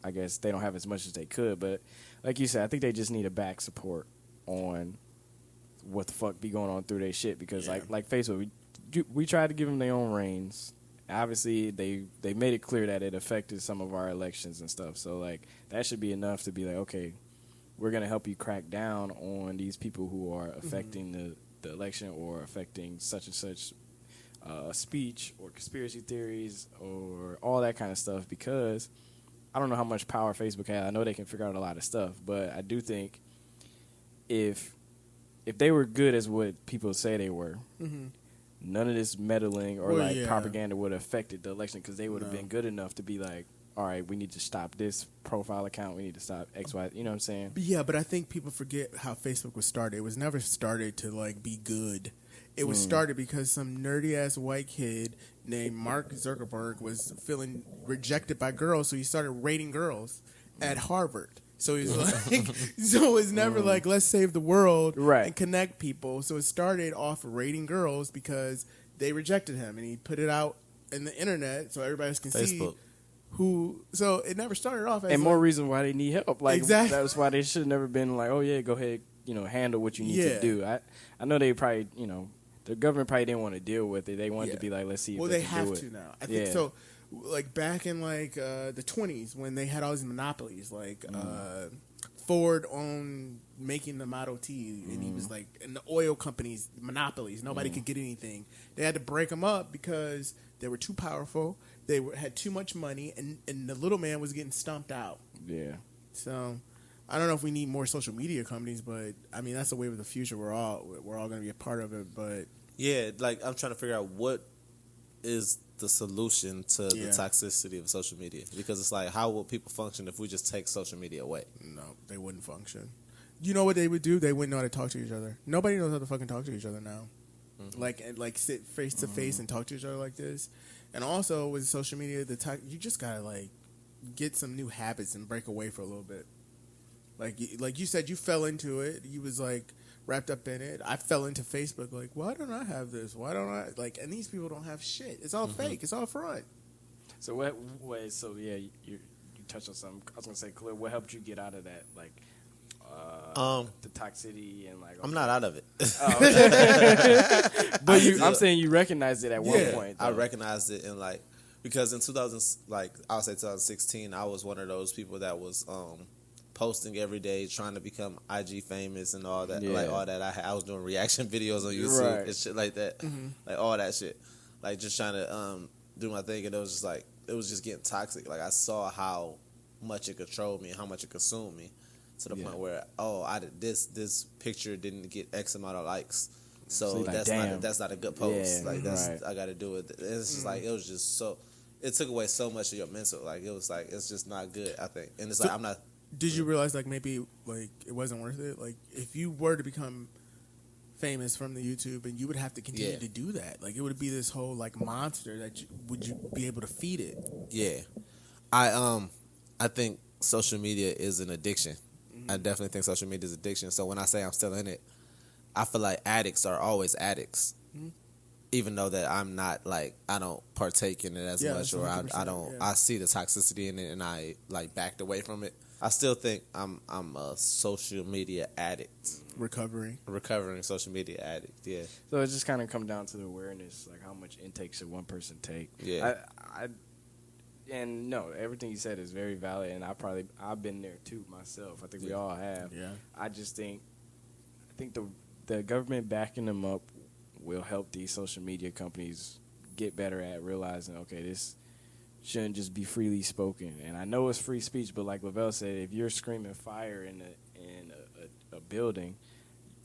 [SPEAKER 3] I guess they don't have as much as they could, but like you said, I think they just need a back support on what the fuck be going on through their shit, because like Facebook, we tried to give them their own reins. Obviously, they made it clear that it affected some of our elections and stuff. So like that should be enough to be like, okay, we're gonna help you crack down on these people who are affecting the election or affecting such and such speech or conspiracy theories or all that kind of stuff, because I don't know how much power Facebook has. I know they can figure out a lot of stuff, but I do think if they were good as what people say they were, none of this meddling or propaganda would have affected the election, because they would have been good enough to be like, all right, we need to stop this profile account. We need to stop X, Y. You know what I'm saying?
[SPEAKER 2] Yeah, but I think people forget how Facebook was started. It was never started to like be good. It was started because some nerdy ass white kid named Mark Zuckerberg was feeling rejected by girls, so he started rating girls at Harvard. So he's like, so it's never like, let's save the world and connect people. So it started off rating girls because they rejected him, and he put it out in the internet so everybody can see who. So it never started off as
[SPEAKER 3] and more reason why they need help. Like
[SPEAKER 2] exactly.
[SPEAKER 3] That's why they should have never been like, oh yeah, go ahead, handle what you need to do. I know they probably, the government probably didn't want to deal with it. They wanted to be like, let's see if they can do it.
[SPEAKER 2] Well, they have to now. I think so. Like back in like the 20s when they had all these monopolies, like Ford owned making the Model T, and he was like, and the oil companies monopolies. Nobody could get anything. They had to break them up because they were too powerful. They had too much money, and the little man was getting stomped out. Yeah. So I don't know if we need more social media companies, but I mean that's the way of the future. We're all going to be a part of it. But
[SPEAKER 1] yeah, like I'm trying to figure out what is the solution to the toxicity of social media, because it's like, how will people function if we just take social media away?
[SPEAKER 2] No, they wouldn't function. You know what they would do? They wouldn't know how to talk to each other. Nobody knows how to fucking talk to each other now. Like sit face to face and talk to each other like this. And also with social media, you just gotta like get some new habits and break away for a little bit. Like you said, you fell into it. You was like wrapped up in it. I fell into Facebook. Like, why don't I have this? Why don't I like? And these people don't have shit. It's all fake. It's all front.
[SPEAKER 3] So what? So yeah, you touched on something. I was gonna say, Khalil, what helped you get out of that? Like, the toxicity and like.
[SPEAKER 1] I'm not out of it.
[SPEAKER 3] But I'm saying you recognized it at one point.
[SPEAKER 1] I recognized it in like, because in 2016, I was one of those people that was posting every day, trying to become IG famous and all that. Like all that. I was doing reaction videos on YouTube and shit like that. Like all that shit. Like just trying to do my thing, and it was just like, it was just getting toxic. Like I saw how much it controlled me and how much it consumed me, to the point where this picture didn't get X amount of likes, so that's not a good post. Like I got to do it. It's just like, it was just so. it took away so much of your mental. Like it was like it's just not good. I think, and it's
[SPEAKER 2] So-
[SPEAKER 1] like I'm not.
[SPEAKER 2] Did you realize like maybe like it wasn't worth it? Like if you were to become famous from the YouTube, and you would have to continue
[SPEAKER 1] Yeah.
[SPEAKER 2] to do that. Like it would be this whole like monster that would you be able to feed it?
[SPEAKER 1] Yeah, I think social media is an addiction. I definitely think social media is addiction. So when I say I'm still in it, I feel like addicts are always addicts. Even though that I'm not like I don't partake in it as
[SPEAKER 2] Yeah,
[SPEAKER 1] much,
[SPEAKER 2] that's
[SPEAKER 1] or I
[SPEAKER 2] 100%,
[SPEAKER 1] don't.
[SPEAKER 2] yeah.
[SPEAKER 1] I see the toxicity in it, and I like backed away from it. I still think I'm a social media addict,
[SPEAKER 2] Recovering.
[SPEAKER 1] recovering social media addict. Yeah,
[SPEAKER 3] So it just kind of come down to the awareness, like how much intake should one person take.
[SPEAKER 1] Yeah.
[SPEAKER 3] And no, everything you said is very valid, and I've been there too myself. I think we all have.
[SPEAKER 2] Yeah.
[SPEAKER 3] I think the government backing them up will help these social media companies get better at realizing, okay, this shouldn't just be freely spoken. And I know it's free speech, but like Lavelle said, if you're screaming fire in a building,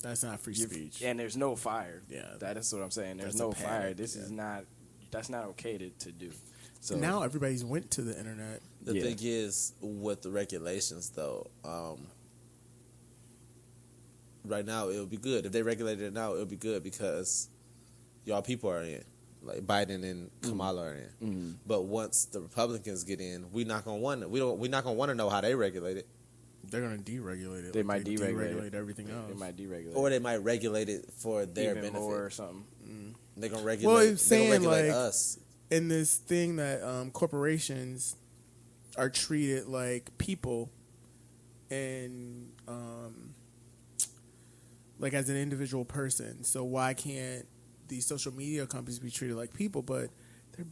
[SPEAKER 2] That's not free speech.
[SPEAKER 3] and there's no fire,
[SPEAKER 2] Yeah.
[SPEAKER 3] that is what I'm saying. There's
[SPEAKER 2] That's a
[SPEAKER 3] no
[SPEAKER 2] panic,
[SPEAKER 3] fire. This
[SPEAKER 2] yeah.
[SPEAKER 3] is not. That's not okay to do. So
[SPEAKER 2] Now everybody's went to the internet.
[SPEAKER 1] the
[SPEAKER 3] Yeah.
[SPEAKER 1] thing is with the regulations though. Right now, it would be good if they regulated it now. It would be good because y'all people are in, like Biden and Kamala are in. But once the Republicans get in, we're not gonna want it. We're not gonna want to know how they regulate it,
[SPEAKER 2] They're gonna deregulate it.
[SPEAKER 3] They
[SPEAKER 2] like
[SPEAKER 3] might deregulate
[SPEAKER 2] deregulate everything else.
[SPEAKER 3] they might deregulate
[SPEAKER 1] or they might regulate it for their
[SPEAKER 3] even
[SPEAKER 1] benefit.
[SPEAKER 3] more or something.
[SPEAKER 1] They're gonna regulate.
[SPEAKER 2] Well, it's
[SPEAKER 1] they're gonna
[SPEAKER 2] saying,
[SPEAKER 1] regulate
[SPEAKER 2] like,
[SPEAKER 1] us.
[SPEAKER 2] In this thing that corporations are treated like people, and like as an individual person. So why can't these social media companies be treated like people? But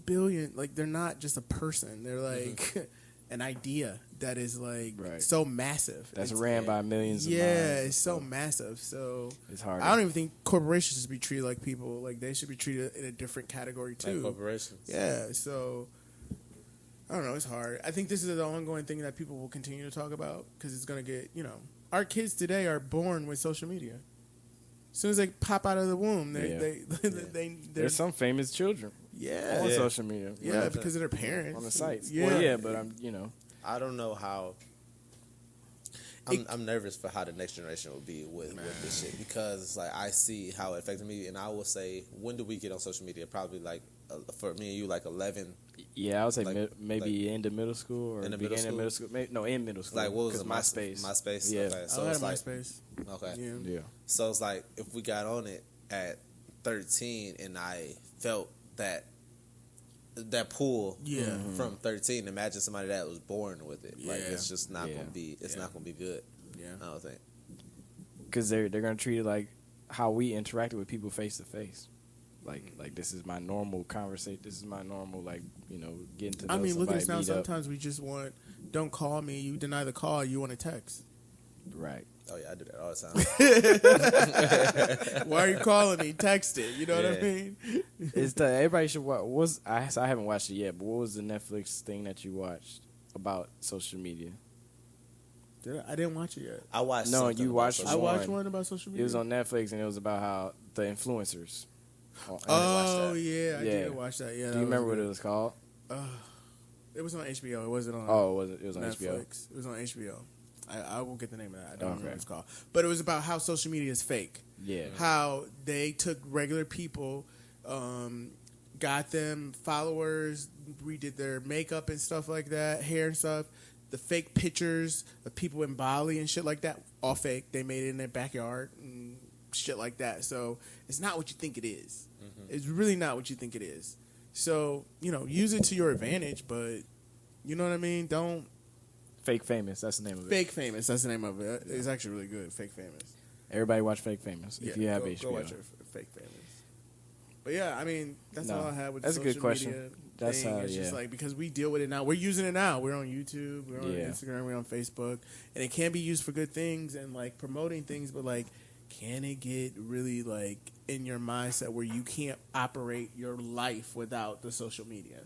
[SPEAKER 2] they're they're not just a person. They're like an idea that is like
[SPEAKER 3] Right.
[SPEAKER 2] so massive.
[SPEAKER 3] That's
[SPEAKER 2] It's-
[SPEAKER 3] ran by millions of
[SPEAKER 2] Yeah,
[SPEAKER 3] minds.
[SPEAKER 2] it's so massive. So
[SPEAKER 3] It's hard.
[SPEAKER 2] I don't even think corporations should be treated like people. Like they should be treated in a different category
[SPEAKER 1] Like
[SPEAKER 2] too.
[SPEAKER 1] corporations.
[SPEAKER 2] Yeah, so I don't know. It's hard. I think this is the ongoing thing that people will continue to talk about because it's going to get, our kids today are born with social media. As soon as they pop out of the womb, they're
[SPEAKER 3] There's some famous children
[SPEAKER 2] yeah,
[SPEAKER 3] on
[SPEAKER 1] Yeah.
[SPEAKER 3] social media.
[SPEAKER 2] yeah, because of their parents
[SPEAKER 3] on the sites.
[SPEAKER 2] Yeah,
[SPEAKER 3] Well, yeah, but
[SPEAKER 1] I don't know how. I'm nervous for how the next generation will be with this shit because it's like I see how it affected me, and I will say, when do we get on social media? Probably like for me and you, like 11.
[SPEAKER 3] yeah, I would say
[SPEAKER 1] Like-
[SPEAKER 3] maybe end of middle school or
[SPEAKER 1] In the
[SPEAKER 3] beginning
[SPEAKER 1] middle
[SPEAKER 3] of
[SPEAKER 1] school?
[SPEAKER 3] middle school. In middle school.
[SPEAKER 1] Like what was
[SPEAKER 3] 'Cause
[SPEAKER 1] it?
[SPEAKER 3] MySpace?
[SPEAKER 1] MySpace.
[SPEAKER 3] Yeah.
[SPEAKER 1] Okay. So
[SPEAKER 2] I
[SPEAKER 1] it's
[SPEAKER 2] had
[SPEAKER 1] like
[SPEAKER 2] MySpace.
[SPEAKER 1] okay.
[SPEAKER 2] Yeah.
[SPEAKER 3] Yeah.
[SPEAKER 1] So it's like if we got on it at 13 and I felt that pull
[SPEAKER 2] Yeah.
[SPEAKER 1] from 13, imagine somebody that was born with it. Like
[SPEAKER 2] Yeah.
[SPEAKER 1] it's just not
[SPEAKER 3] Yeah.
[SPEAKER 1] gonna be. It's not gonna be good.
[SPEAKER 2] Yeah.
[SPEAKER 1] I don't think.
[SPEAKER 3] Because they're gonna treat it like how we interacted with people face to face. Like this is my normal conversation. This is my normal getting to know
[SPEAKER 2] I mean, look at
[SPEAKER 3] somebody,
[SPEAKER 2] us now.
[SPEAKER 3] meet up.
[SPEAKER 2] Sometimes we just want, don't call me. You deny the call. You want to text.
[SPEAKER 3] Right.
[SPEAKER 1] Oh yeah, I do that all the time.
[SPEAKER 2] Why are you calling me? Text it. You know what I
[SPEAKER 1] Yeah.
[SPEAKER 2] mean?
[SPEAKER 3] Everybody should watch. I haven't watched it yet, but what was the Netflix thing that you watched about social media?
[SPEAKER 2] I didn't watch it yet.
[SPEAKER 1] I watched.
[SPEAKER 3] No,
[SPEAKER 1] something
[SPEAKER 3] you
[SPEAKER 1] about
[SPEAKER 3] watched
[SPEAKER 1] social
[SPEAKER 2] I
[SPEAKER 3] one.
[SPEAKER 2] watched one about social media.
[SPEAKER 3] It was on Netflix, and it was about how the influencers.
[SPEAKER 2] Oh
[SPEAKER 1] that.
[SPEAKER 2] yeah, I
[SPEAKER 3] Yeah.
[SPEAKER 2] did watch that. Yeah.
[SPEAKER 3] Do you remember what it was called?
[SPEAKER 2] It was on HBO. It wasn't on.
[SPEAKER 3] Oh, it was on
[SPEAKER 2] Netflix.
[SPEAKER 3] HBO.
[SPEAKER 2] It was on HBO. I won't get the name of that. I don't
[SPEAKER 3] Okay.
[SPEAKER 2] know what it's called. But it was about how social media is fake.
[SPEAKER 3] Yeah.
[SPEAKER 2] How they took regular people, got them followers, redid their makeup and stuff like that, hair and stuff. The fake pictures of people in Bali and shit like that, all fake. They made it in their backyard and shit like that. So it's not what you think it is. It's really not what you think it is. So, use it to your advantage, but you know what I mean? Don't.
[SPEAKER 3] Fake Famous. That's the name of it.
[SPEAKER 2] Fake Famous. That's the name of it. It's actually really good. Fake Famous.
[SPEAKER 3] Everybody watch Fake Famous if you have
[SPEAKER 2] go,
[SPEAKER 3] HBO.
[SPEAKER 2] Go watch Fake Famous. But yeah, I mean, that's
[SPEAKER 3] No,
[SPEAKER 2] all I had with
[SPEAKER 3] that's
[SPEAKER 2] the
[SPEAKER 3] a good
[SPEAKER 2] social
[SPEAKER 3] question.
[SPEAKER 2] media
[SPEAKER 3] That's
[SPEAKER 2] thing.
[SPEAKER 3] how-
[SPEAKER 2] It's just
[SPEAKER 3] yeah.
[SPEAKER 2] like, because we deal with it now. We're using it now. We're on YouTube. We're on
[SPEAKER 3] Yeah.
[SPEAKER 2] Instagram. We're on Facebook. And it can be used for good things and, like, promoting things. But, like, can it get really, like, in your mindset where you can't operate your life without the social media?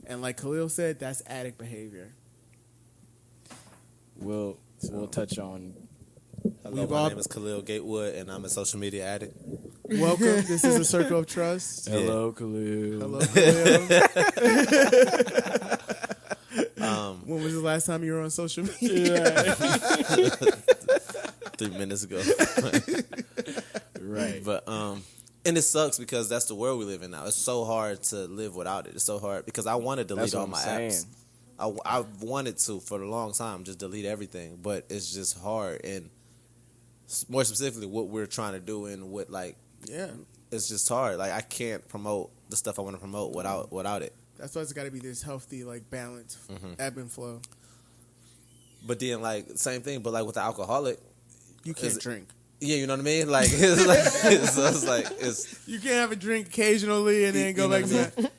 [SPEAKER 2] And like Khalil said, that's addict behavior.
[SPEAKER 3] We'll touch on.
[SPEAKER 1] Hello,
[SPEAKER 2] We've
[SPEAKER 1] my
[SPEAKER 2] all-
[SPEAKER 1] name is Khalil Gatewood, and I'm a social media addict.
[SPEAKER 2] Welcome. This is a circle of trust.
[SPEAKER 3] Hello, Khalil.
[SPEAKER 2] Hello, Khalil. When was the last time you were on social media?
[SPEAKER 1] 3 minutes ago.
[SPEAKER 3] Right.
[SPEAKER 1] But and it sucks because that's the world we live in now. It's so hard to live without it. It's so hard because I want to delete
[SPEAKER 3] That's what
[SPEAKER 1] all
[SPEAKER 3] I'm
[SPEAKER 1] my
[SPEAKER 3] saying.
[SPEAKER 1] apps. I've wanted to for a long time, just delete everything, but it's just hard. And more specifically, what we're trying to do and what it's just hard. Like I can't promote the stuff I want to promote without it.
[SPEAKER 2] That's why it's got to be this healthy, like, balance, ebb and flow.
[SPEAKER 1] But then, like, same thing. But like with the alcoholic,
[SPEAKER 2] You can't drink.
[SPEAKER 1] Yeah, you know what I mean. Like it's like it's
[SPEAKER 2] You can't have a drink occasionally and then go back to that.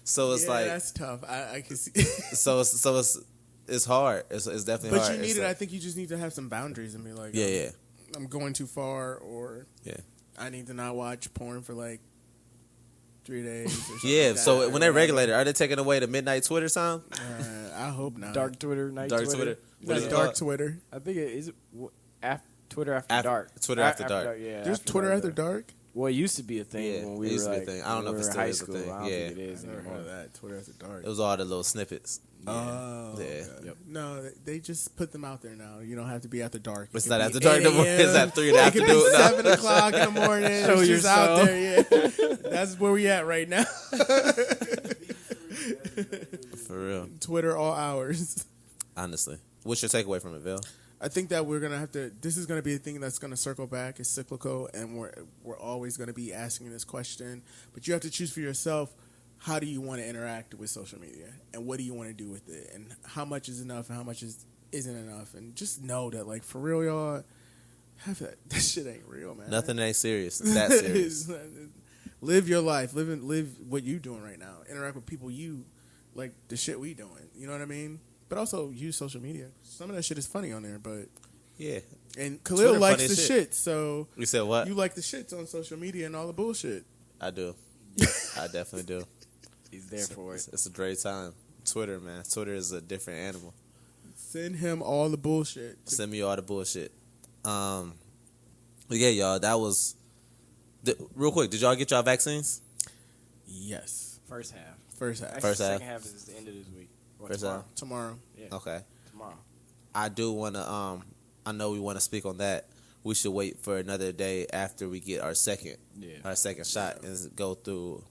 [SPEAKER 1] So it's like
[SPEAKER 2] that's tough. I can see.
[SPEAKER 1] so it's hard. It's definitely hard.
[SPEAKER 2] But you need it.
[SPEAKER 1] Like,
[SPEAKER 2] I think you just need to have some boundaries and be like,
[SPEAKER 1] yeah.
[SPEAKER 2] I'm going too far, or I need to not watch porn for like 3 days. Or something
[SPEAKER 1] Yeah.
[SPEAKER 2] like that,
[SPEAKER 1] So when they
[SPEAKER 2] or
[SPEAKER 1] regulate it, are they taking away the midnight Twitter time?
[SPEAKER 2] I hope not.
[SPEAKER 3] Dark Twitter, night
[SPEAKER 1] Dark
[SPEAKER 3] Twitter.
[SPEAKER 1] Twitter. What
[SPEAKER 2] That's
[SPEAKER 1] is it
[SPEAKER 2] dark
[SPEAKER 1] called?
[SPEAKER 2] Twitter.
[SPEAKER 3] I think it is Twitter after dark.
[SPEAKER 1] Twitter after dark.
[SPEAKER 3] Yeah.
[SPEAKER 2] There's Twitter after dark.
[SPEAKER 3] Well, it used to be a thing
[SPEAKER 1] Yeah,
[SPEAKER 3] when
[SPEAKER 1] it
[SPEAKER 3] we
[SPEAKER 1] used
[SPEAKER 3] were
[SPEAKER 1] to be a
[SPEAKER 3] like,
[SPEAKER 1] thing. I don't know
[SPEAKER 3] when
[SPEAKER 1] if it
[SPEAKER 3] we were
[SPEAKER 1] still
[SPEAKER 3] in high
[SPEAKER 1] is a
[SPEAKER 3] school.
[SPEAKER 1] thing.
[SPEAKER 3] I don't
[SPEAKER 1] Yeah.
[SPEAKER 3] think it is
[SPEAKER 2] I've never
[SPEAKER 3] anymore.
[SPEAKER 2] heard of that. Twitter after dark.
[SPEAKER 1] It was all the little snippets.
[SPEAKER 2] Oh,
[SPEAKER 1] Yeah.
[SPEAKER 2] okay.
[SPEAKER 3] Yep.
[SPEAKER 2] No, they just put them out there now. You don't have to be after dark.
[SPEAKER 1] It's
[SPEAKER 2] It
[SPEAKER 1] not
[SPEAKER 2] could
[SPEAKER 1] after
[SPEAKER 2] be
[SPEAKER 1] dark
[SPEAKER 2] 8
[SPEAKER 1] no more. It's
[SPEAKER 2] a.m.
[SPEAKER 1] at 3 in the
[SPEAKER 2] It could be
[SPEAKER 1] afternoon.
[SPEAKER 2] 7 o'clock in the morning.
[SPEAKER 3] Show
[SPEAKER 2] It's just out
[SPEAKER 3] yourself.
[SPEAKER 2] there. Yeah, that's where we at right now.
[SPEAKER 1] For real.
[SPEAKER 2] Twitter all hours.
[SPEAKER 1] Honestly, what's your takeaway from it, Bill?
[SPEAKER 2] I think that we're gonna have to. This is gonna be a thing that's gonna circle back. It's cyclical, and we're always gonna be asking this question. But you have to choose for yourself. How do you want to interact with social media, and what do you want to do with it, and how much is enough, and how much isn't enough, and just know that, like, for real, y'all, that shit ain't real, man.
[SPEAKER 1] Nothing ain't serious. That serious.
[SPEAKER 2] Live your life. Live what you doing right now. Interact with people you like. The shit we doing. You know what I mean? But also use social media. Some of that shit is funny on there, but
[SPEAKER 1] Yeah.
[SPEAKER 2] and Khalil
[SPEAKER 1] Twitter
[SPEAKER 2] likes
[SPEAKER 1] funny
[SPEAKER 2] the
[SPEAKER 1] as
[SPEAKER 2] shit. So
[SPEAKER 1] You said what?
[SPEAKER 2] you like the shits on social media and all the bullshit.
[SPEAKER 1] I do. I definitely do.
[SPEAKER 3] He's there for it.
[SPEAKER 1] It's a great time. Twitter, man. Twitter is a different animal.
[SPEAKER 2] Send him all the bullshit.
[SPEAKER 1] Send me all the bullshit. But yeah, y'all. That was real quick. Did y'all get y'all vaccines?
[SPEAKER 2] Yes.
[SPEAKER 3] First half.
[SPEAKER 2] First half.
[SPEAKER 3] Actually,
[SPEAKER 1] First half.
[SPEAKER 3] second half is the end of this week. Or
[SPEAKER 1] First
[SPEAKER 3] tomorrow.
[SPEAKER 1] half.
[SPEAKER 2] Tomorrow.
[SPEAKER 3] Yeah.
[SPEAKER 1] Okay.
[SPEAKER 3] Tomorrow.
[SPEAKER 1] I do want to. I know we want to speak on that. We should wait for another day after we get our second shot and go through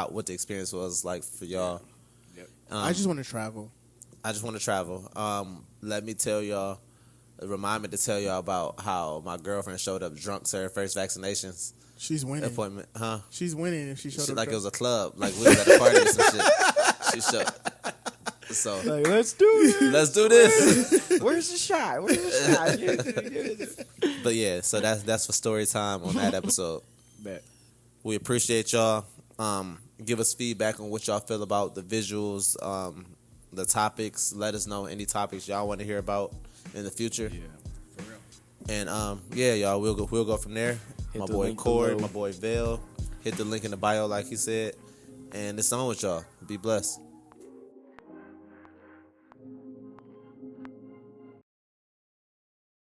[SPEAKER 1] what the experience was like for y'all.
[SPEAKER 3] Yep.
[SPEAKER 2] I just want to travel.
[SPEAKER 1] I just want to travel. Let me tell y'all. Remind me to tell y'all about how my girlfriend showed up drunk to her first vaccinations
[SPEAKER 2] She's winning.
[SPEAKER 1] appointment. Huh?
[SPEAKER 2] She's winning if she showed up.
[SPEAKER 1] Like it was a club. Like we was at a party or some shit. She showed. So
[SPEAKER 3] Like, let's do it.
[SPEAKER 1] let's do this.
[SPEAKER 3] Where's the shot? Where's the shot?
[SPEAKER 1] But yeah, so that's for story time on that episode.
[SPEAKER 3] Bet.
[SPEAKER 1] We appreciate y'all. Give us feedback on what y'all feel about the visuals, the topics. Let us know any topics y'all want to hear about in the future.
[SPEAKER 3] Yeah. For real.
[SPEAKER 1] And yeah, y'all, we'll go from there.
[SPEAKER 3] Hit
[SPEAKER 1] My
[SPEAKER 3] the
[SPEAKER 1] boy
[SPEAKER 3] link
[SPEAKER 1] Corey,
[SPEAKER 3] below.
[SPEAKER 1] my boy Vale. Hit the link in the bio, like he said. And it's on with y'all. Be blessed.